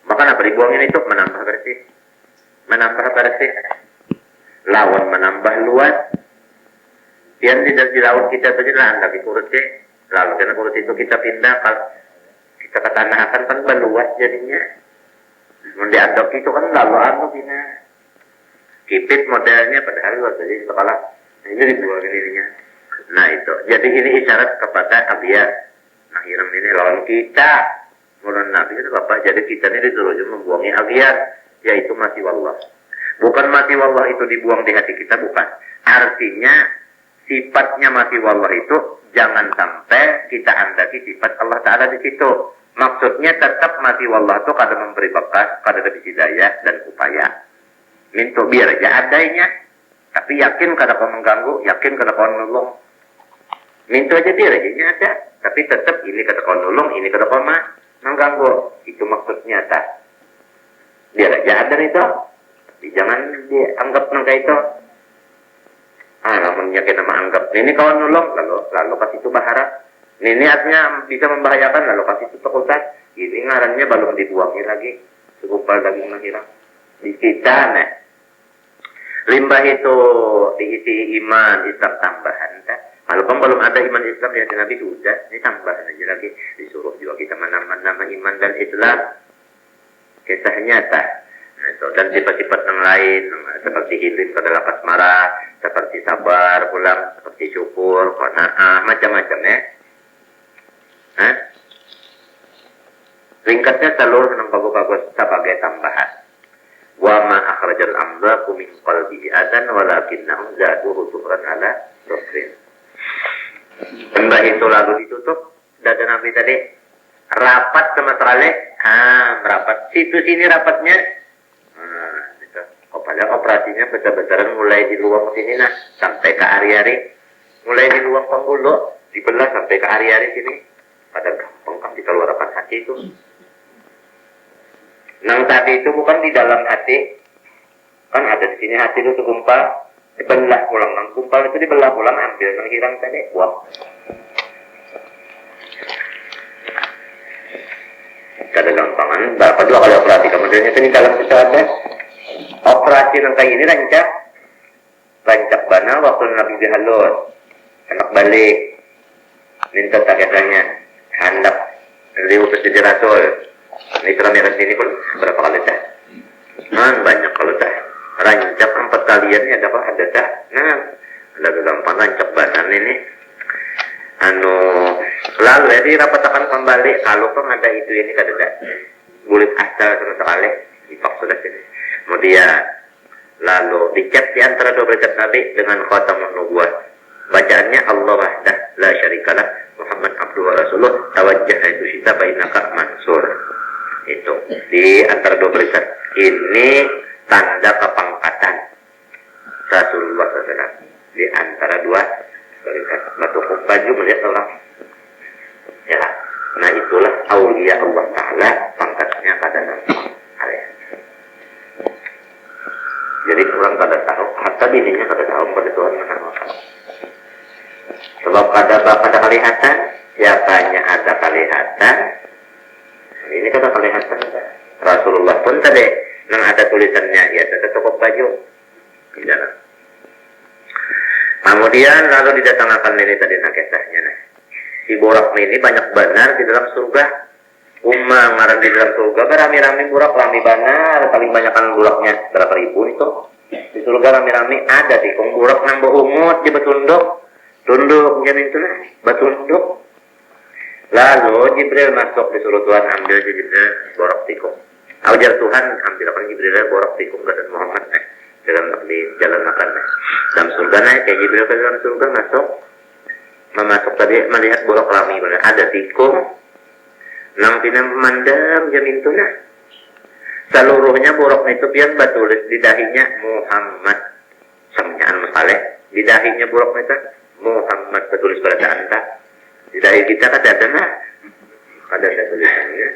Bahkan apa dibuangin itu menambah bersih. Menambah bersih. Lawan menambah luas. Yang di laut kita saja lah anda dikurut sih. Lalu karena kurut itu kita pindah kalau kita ke tanah akan kan berluas jadinya. Diandok itu kan lalu anu bina. Kipit modelnya padahal luas jadi sekolah. Ini dibuangin ininya. Nah itu. Jadi ini isyarat kepada abiyah. Nah hiram ini lawan kita. Mulai Nabi itu Bapak. Jadi kita ini disuruh membuangi abiyah. Yaitu mati wallah. Bukan mati wallah itu dibuang di hati kita. Bukan. Artinya sifatnya mati wallah itu jangan sampai kita andaki sifat Allah Ta'ala di situ. Maksudnya tetap mati wallah itu kada memberi bekas, kada ada hidayah dan upaya. Minta biar aja adanya. Tapi yakin kada kau mengganggu, yakin kada kau nolong. Minta aja biar aja ada. Tapi tetap ini kada kau nolong, ini kada kau mengganggu. Itu maksudnya tak. Biar aja ada itu. Jangan dianggap nangka itu. Namun yakin nama anggap. Ini kawan nolong, lalu kasih itu baharap. Ini artinya bisa membahayakan, lalu kasih itu takutan. Ini ngarannya belum dibuangin lagi. Segumpal daging menghilang. Di kita, nah. Limbah itu diisi iman, Islam tambahan. Kalau kan belum ada iman Islam ya Nabi sudah, ini tambahan aja lagi. Disuruh juga kita menambah nama iman dan Islam. Kisah nyata. Nah, itu. Dan sifat-sifat yang lain seperti hilim pada lapas marah, seperti sabar pulang, seperti syukur, qanaah, macam-macam ya. Ringkasnya seluruh yang bagus-bagus sebagai tambahan. Wa ma akhrajal amlaku min qalbihi adan walakinnahum zaduhu tuhran ala dhukrin. Tembah itu lalu ditutup. Dada Nabi tadi rapat sama terale. Merapat. Situ sini rapatnya. Pada operasinya besar-besaran mulai di luang sini nah sampai ke hari-hari. Mulai di luang penggulu dibelah sampai ke hari-hari sini. Pada gampang kan dikeluarkan hati itu. Nang tadi itu bukan di dalam hati. Kan ada di sini hati itu segumpal. Dibelah pulang. Nang gumpal itu dibelah pulang. Ambil nang hirang tadi. Buang. Ada gampangan. Berapa dua kali operasi. Kemudian itu di dalam situ ada. Operasi nang kayak ini rancak bana waktu Nabi dihalus. Anak balik. Minta taketanya. Hendak diutus jadi rasul. Ini keramiran sini pun berapa kali dah? Banyak kalau dah. Rancak 4 kalian ya dapat ada dah. Ada gampang rancak banan ini. Lalu ya dirapatakan kembali. Kalau kan ada itu ini kada dah. Bulit asal sama sekali. Dipak sudah sini. Kemudian lalu dicap di antara dua berikat Nabi dengan khatamun nubuwah. Bacaannya Allah wahdah la syarikalah Muhammad abduhu wa rasuluh tawajjah itu syita bainaka mansur. Itu di antara dua berikat. Ini tanda kepangkatan Rasulullah SAW di antara dua berikat. Batu baju melihat orang. Ya, nah itulah aulia Allah Ta'ala pangkatnya pada nanti. Jadi orang kada tahu, hatta bininya kada tahu pada Tuhan Maha. Sebab kada kelihatan, siapanya ada kelihatan. Ini kada kelihatan. Rasulullah pun tadi, nang ada tulisannya, ya ada toko baju. Di dalam. Kemudian lalu didatangkan ini tadi nakesahnya. Nah. Si borak ini banyak benar di dalam surga. Umma ngaran di dalam surga rame-rame burak rame benar paling banyakan buraknya berapa ribu itu di surga rame-rame ada sih kong burak nambah umut dia betunduk jamin itu lah betunduk. Lalu Jibril masuk disuruh Tuhan ambil Jibril borak tikung ajar Tuhan ambil apa Jibril borak tikung kata Muhammad dalam di jalan makan dalam surga naik kayak Jibril ke dalam surga masuk tadi melihat borak rame benar ada tikung nang pinamandang jamin itu nah seluruhnya borok itu biar batulis di dahinya Muhammad samjaan masalah di dahinya borok itu Muhammad batulis pada anda di dahi kita ada nah ada tulisannya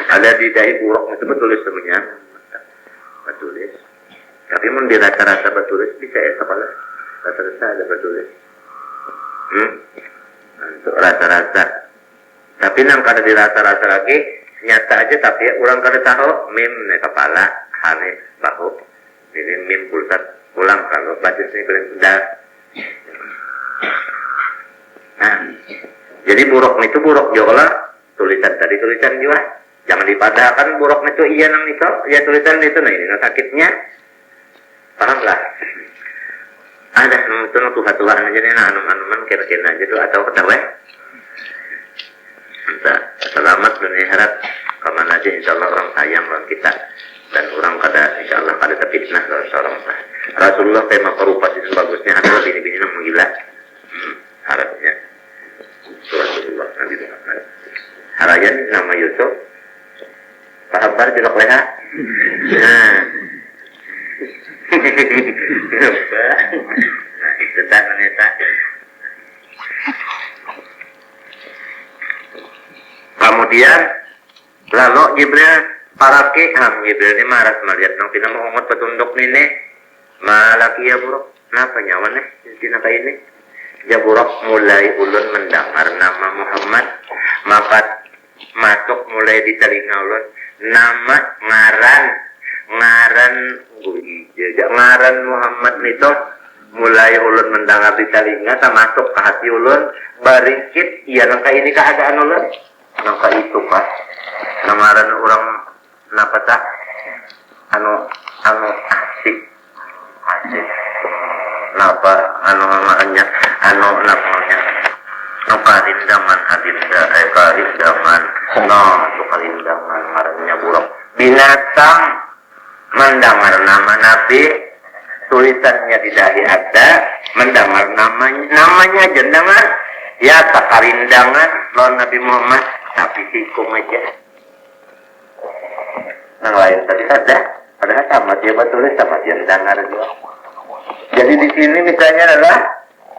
ada di dahi borok itu batulis semuanya batulis tapi mun di rata-rata batulis bisa ya kepala rata-rata ada batulis Untuk rasa-rasa. Tapi nang kada dirasa-rasa lagi, nyata aja tapi orang kada tahu mim nih kepala, hane bahu. Ini mim pulsat ulang kalau baca sini sudah. Nah, jadi buruk itu buruk juga tulisan tadi tulisan juga. Jangan dipadahkan buruk itu iya nang itu, ya tulisan itu nah ini sakitnya. Paham lah? Ada itu tuhan aja nih anum-anuman kira-kira aja tuh atau ketawa. Entah, selamat dunia akhirat kemana aja insyaallah orang sayang orang kita dan orang kada insyaallah kada terfitnah seorang Rasulullah tema perupa sih sebagusnya adalah bini-bini yang menggila harapnya Rasulullah Nabi Muhammad harayan nama Yusuf sahabat jelok leha nah itu tak meneta. Kemudian lalu Jibril parake Jibril ini marah melihat nang pina Muhammad petunduk nini malaki ya buruk kenapa nyawan nih tina kayak ini ya buruk mulai ulun mendengar nama Muhammad maka masuk mulai di telinga ulun nama ngaran Muhammad itu mulai ulun mendengar di telinga tak masuk ke hati ulun barikit iya nang kayak ini keadaan ulun nangka itu pas namaran orang napa tak anu asik napa namanya namanya karindangan karindangan karindangan ngarannya buruk binatang mendengar nama Nabi tulisannya di dahi ada mendengar namanya jendangan ya sakarindangan lawan Nabi Muhammad tapi sikung aja. Yang lain tadi ada sama dia tulis sama dia dengar juga. Jadi di sini misalnya adalah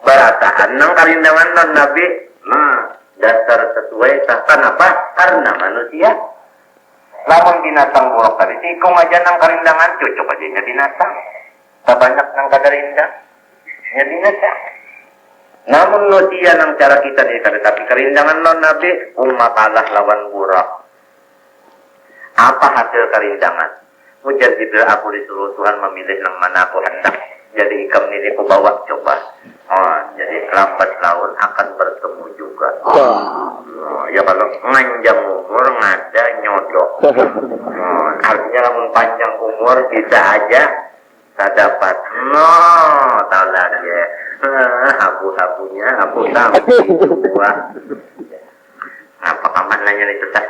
barataan nang karindangan non Nabi, dasar sesuai tahkan apa? Karena manusia. Lamun binatang buruk tadi sikung aja nang karindangan cocok aja binatang. Tak banyak nang kadarindang, ya binatang. Namun notia nang cara kita ni kada tapi kerindangan non Nabi makalah lawan burak. Apa hasil kerindangan? Hujan Jibril aku disuruh Tuhan memilih nang mana aku hendak. Jadi ikam ini aku bawa coba. Jadi lambat laun akan bertemu juga. Ya kalau nganjang umur ngada nyodok. Artinya lamun panjang umur bisa aja tak dapat. Tahu lagi ya. Habu-habunya, habu tahu dua. Apa kapan nanya itu tak?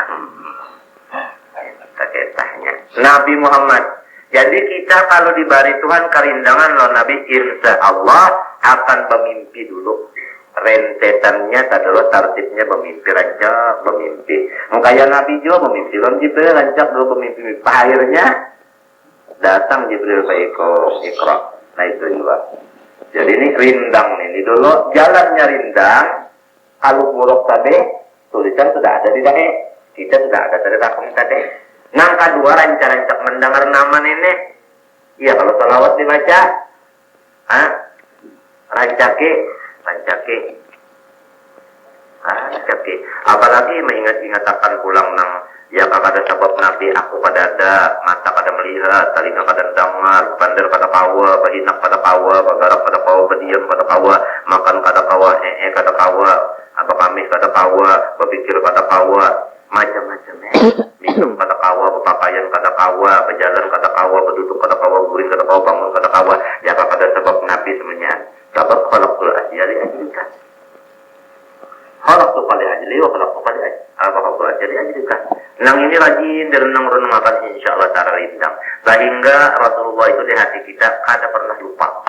Ketahnya. Nabi Muhammad. Jadi kita kalau diberi Tuhan kerindangan loh Nabi, insya Allah akan memimpi dulu. Rentetannya adalah tartibnya memimpi rancak, memimpi. Makanya Nabi juga memimpi. Lalu Jibril rancak dulu memimpi. Akhirnya datang Jibril baiko ikra. Nah itu juga. Jadi ini rindang ini dulu jalannya rindang. Kalau buruk tadi tulisan sudah ada di dahi. Kita sudah ada dari takung tadi. Nang kedua rancak-rancak mendengar nama nenek. Iya kalau salawat dibaca, rancaki. Apalagi mengingat-ingat akan pulang nang ya kada sebab Nabi aku kada ada mata kada melihat telinga kada dengar bandar kada kawa bahinak kada kawa bagarap kada kawa berdiam kada kawa makan kada kawa kada kawa apa kamis kada kawa berpikir kada kawa macam-macam minum kada kawa berpakaian kada kawa berjalan kada kawa berduduk kada kawa guring kada kawa bangun kada kawa ya kada sebab Nabi semuanya sebab khalaqul asyari ajlikan khalaqtu qali ajli wa khalaqtu qali ajli khalaqul asyari ajlikan. Nang ini rajin dan renung akan insyaallah cara rindang. Sehingga Rasulullah itu di hati kita kada pernah lupa.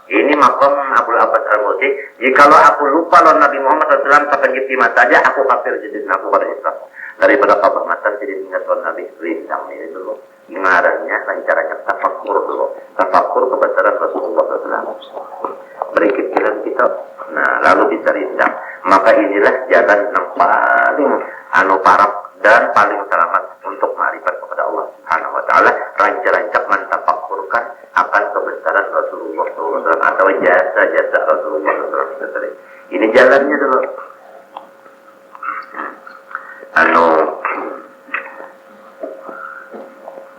Ini makom Abdul Abbas Al-Muti. Jikalau aku lupa lawan Nabi Muhammad SAW sepanjang timat saja, aku kafir jadi aku pada Islam. Daripada kebangatan jadi ingat lawan Nabi rindang ini dulu. Ngarannya lancaranya tafakur dulu. Tafakur kebesaran Rasulullah SAW. Berikut jalan kita, lalu bisa rindang. Maka inilah jalan yang paling parah dan paling selamat untuk ma'rifat kepada Allah Subhanahu wa taala, rancak-rancak mentafakkurkan akan kebesaran Rasulullah SAW atau jasa-jasa Rasulullah SAW. Ini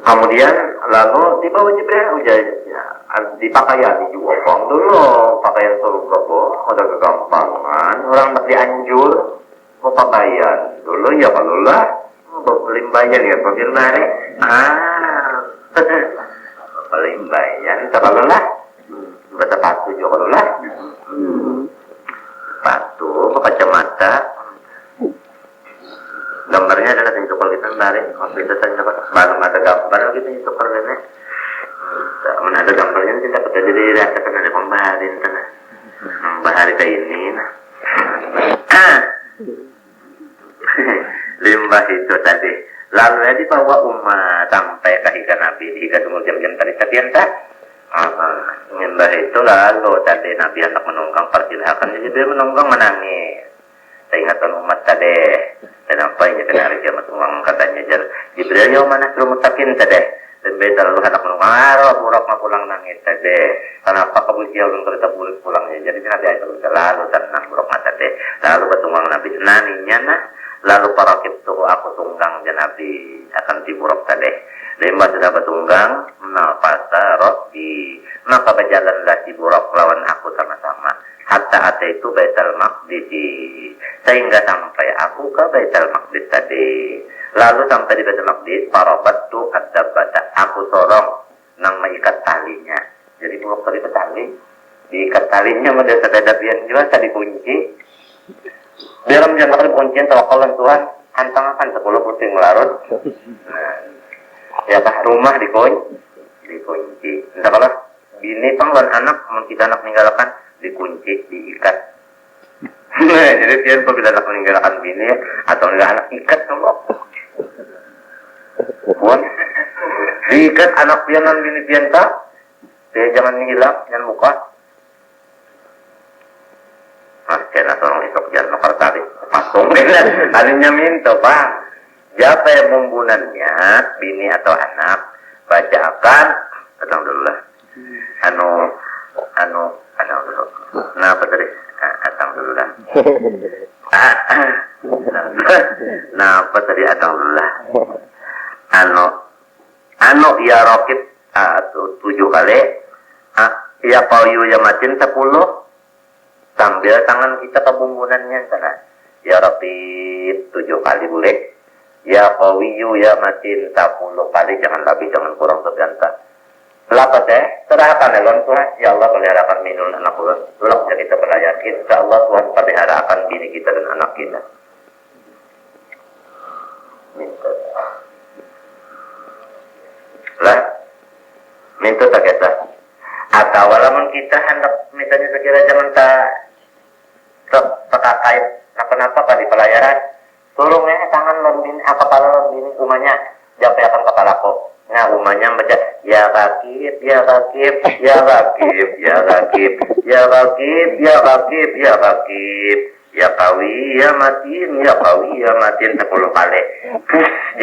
Kemudian lalu dibawa Jibril ujahnya dipakaian dijual dulu pakaian surga udah kegampangan orang dianjur mau pakaian dulu ya kalau lah pelimbayan ya bagaimana pelimbayan kalau lah sepatu juga kalau lah sepatu kacamata gambarnya adalah yang tukar kita dari waktu itu saya belum ada gambar gitu yang tukar ini mana ada gambarnya tidak pada jadi rasakan ada pembaharin tanah pembahari kayak ini limbah itu tadi lalu ya dibawa umat sampai ke hingga Nabi hingga tunggu jam-jam tadi sekian tak limbah itu lalu tadi Nabi hendak menunggang persilahkan jadi dia menunggang menangis saya ingatan umat tadi dan apa yang kena hari kiamat uang katanya Jibril ya mana suruh mutakin tadi dan beda lalu hendak menunggang burak pulang nangis tadi kenapa kamu jauh belum kereta bulik pulangnya jadi Nabi itu lalu tenang burak tadi lalu bertunggang Nabi senaninya nah lalu para kiptu aku tunggang dan Nabi akan tiburok tadi lembah sudah bertunggang nafasa Rabbi maka berjalanlah tiburok lawan aku sama-sama hatta ate itu Baitul Maqdis sehingga sampai aku ke Baitul Maqdis tadi lalu sampai di Baitul Maqdis parabatu ad-dabbata aku sorong nang mengikat talinya jadi buruk tadi bertali diikat talinya model sedadabian juga tadi kunci biar menjalankan kuncian tawakalan Tuhan hantang akan 10 puting larut ya kah rumah dikunci entah kalau bini panggilan anak kita anak meninggalkan dikunci diikat jadi dia apabila anak meninggalkan bini atau enggak anak ikat sama pun diikat anak pianan bini pianta dia jangan hilang jangan buka kena tolong isok jangan nukar tali pasung talinya minta pak siapa yang membunannya bini atau anak bacakan datang dulu lah kenapa tadi datang dulu lah kenapa tadi datang dulu lah ya rokit 7 kali ya pauyu ya matin 10 sambil tangan kita ke bumbunannya sana ya Rabbi 7 kali boleh ya qawiyu ya matin 10 kali jangan lebih jangan kurang terganta lapa teh serahkan elon Tuhan ya Allah peliharakan minul anak ulang jadi kita berlayar insya Allah Tuhan peliharakan bini kita dan anak kita minta lah minta tak kita atau walaupun kita hendak misalnya sekira jangan terkait apa-apa pada pelayaran tolongnya tangan lombin kepala lombin umanya jape akan kepalaku nah umanya baca ya rakib ya rakib ya rakib ya rakib ya rakib ya rakib ya rakib ya kawi ya matin ya kawi ya matin 10 kali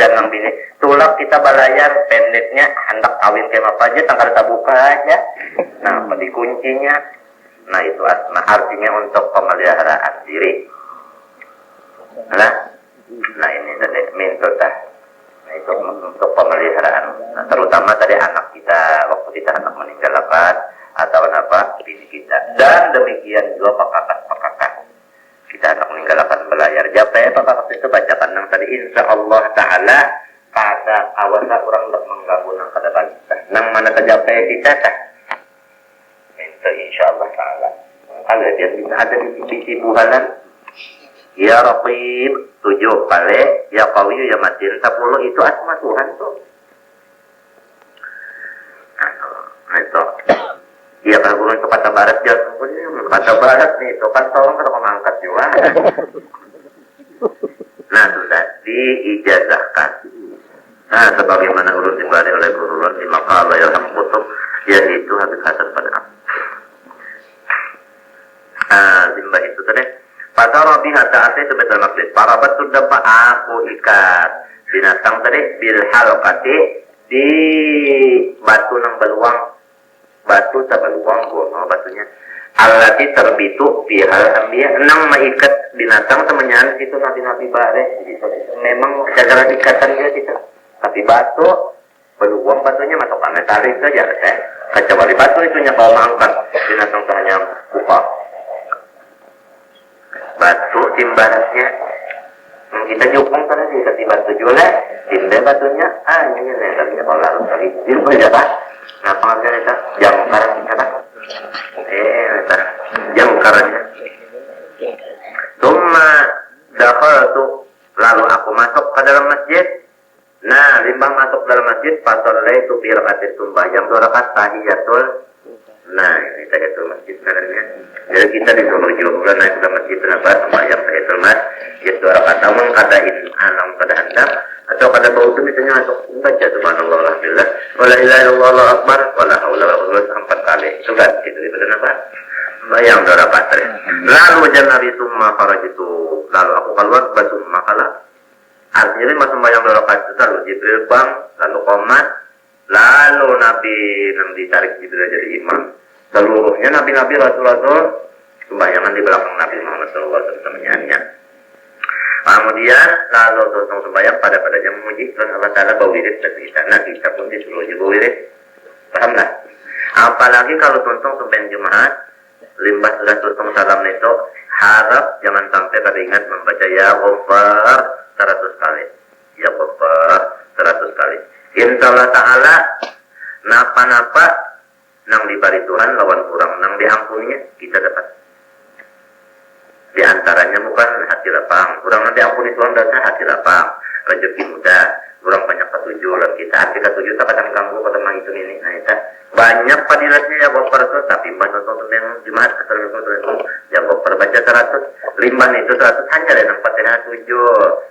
jangan bini tulak kita balayar pendeknya hendak kawin kayak apa aja tanggal kita buka aja nah pada kuncinya nah itu artinya untuk pemeliharaan diri nah ini tadi mintotah nah itu untuk pemeliharaan nah, terutama tadi anak kita waktu kita anak meninggalkan atau apa bini kita dan demikian juga pekakas kita anak meninggalkan belayar jape pekakas itu bacakan yang tadi insya Allah Ta'ala pada awalnya orang untuk mengganggu nang ke depan nang mana terjapai kita tak itu insya Allah Ta'ala kalau dia ada di sibuhanan ya Raqib 7 kali ya Qawiyu ya Matin 10 itu asma Tuhan tuh nah itu ya kalau guru itu kata barat jangan kata barat nih itu kan tolong kalau mengangkat juga nah sudah diijazahkan nah sebagaimana urut dibari oleh guru Rasul maka Allah yang kutub yaitu habis hasan pada limbah itu tadi pada Rabi hatta ate itu betul maksud para batu dapat aku ikat binatang tadi bil halqati di batu nang beluang batu tak beluang gono batunya alati terbitu fi hal ambiya nang maikat binatang temenyan itu nabi-nabi bare gitu memang secara ikatan dia gitu tapi batu Peluang batunya masuk tarik saja teh. Kecuali batu itunya kalau mangkat binatang hanya kupak. Batu timbaratnya kita jukung sana di kati batu juga timbe batunya ini tadinya kalau lalu kali itu ya pak. Nah pengertian itu jam karang kata jam karangnya. Tumma dakhaltu lalu aku masuk ke dalam masjid. Nah, limbang masuk dalam masjid, fasallaitu fi raka'atis sembahyang 2 rakaat tahiyatul. Nah, ini tahiyatul masjid sebenarnya. Jadi kita disuruh juga naik ke masjid kenapa sembahyang tahiyatul masjid 2 rakaat. Namun kada alam kada handap atau kada bau itu misalnya masuk baca subhanallah alhamdulillah wala ilaha illallah Allahu akbar wala haula wala quwwata 4 kali. Itu kan itu benar apa? Sembahyang 2 rakaat. Lalu jannabi summa farajtu. Lalu aku keluar basumma kala. Artinya masa sembahyang 2 rakaat itu lalu Jibril bang, lalu komat, lalu Nabi ditarik Jibril jadi imam. Seluruhnya Nabi-Nabi Rasul-Rasul sembayangan di belakang Nabi Muhammad SAW temannya. Kemudian lalu terus sembahyang padanya memuji dan Allah Taala bawirid dan kita. Nah kita pun disuruh juga bawirid, paham lah. Apalagi kalau tuntung sembahyang Jumat, limbah sudah tuntung salam itu harap jangan sampai pada ingat membaca ya Ghaffar 100 kali. Ya Ghaffar 100 kali. Insyaallah Ta'ala napa-napa nang dibari Tuhan lawan kurang nang diampuninya kita dapat. Di antaranya bukan hati lapang. Kurang nanti ampuni Tuhan dan hati lapang. Rezeki mudah. Kurang banyak ketujuh dan kita hati ketujuh tak akan ganggu pada mang itu ini. Nah itu banyak padilatnya ya Ghaffar itu tapi mbak nonton yang Jumat atau nonton ya Ghaffar baca 100 limbah itu 100 hanya ada yang Fatihah 7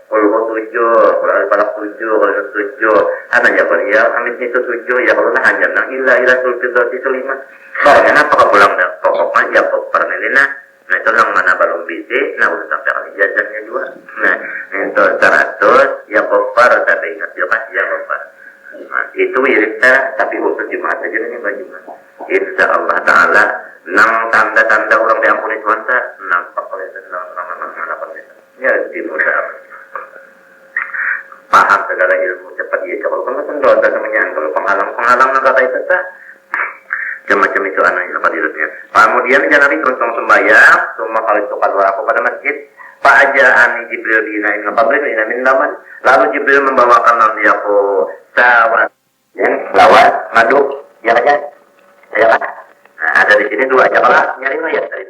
Qul 7 Qul Falaq 7 Qul 7 ada ya kalau ya amit itu 7 ya kalau hanya nang ila sulfidzati itu 5 soalnya apa kepulang dah pokoknya ya Ghaffar melina. Nah itu yang mana belum bisa, nah udah sampai kali jajannya juga. Nah itu 100 ya Ghaffar tapi ingat ya pas ya Ghaffar. Nah, itu wiridnya tapi khusus Jumat aja nih Mbak Jumat. Insya Allah Ta'ala nang tanda-tanda orang diampuni Tuhan tak nampak oleh orang-orang apa itu. Ya dimudah paham segala ilmu cepat ya. Kalau kamu kan doa temannya kalau penghalang nggak kata itu tak. Macam itu anaknya fadilatnya. Kemudian Nabi terus sembahyang, semua kali itu keluar aku pada masjid. Pak Ajaan Jibril dinain ngapabrik dinamin laman. Lalu Jibril membawakan nanti aku sawat, yang lawat, madu, ya aja, ya kan. Nah ada di sini 2 aja kalau nyari ya dari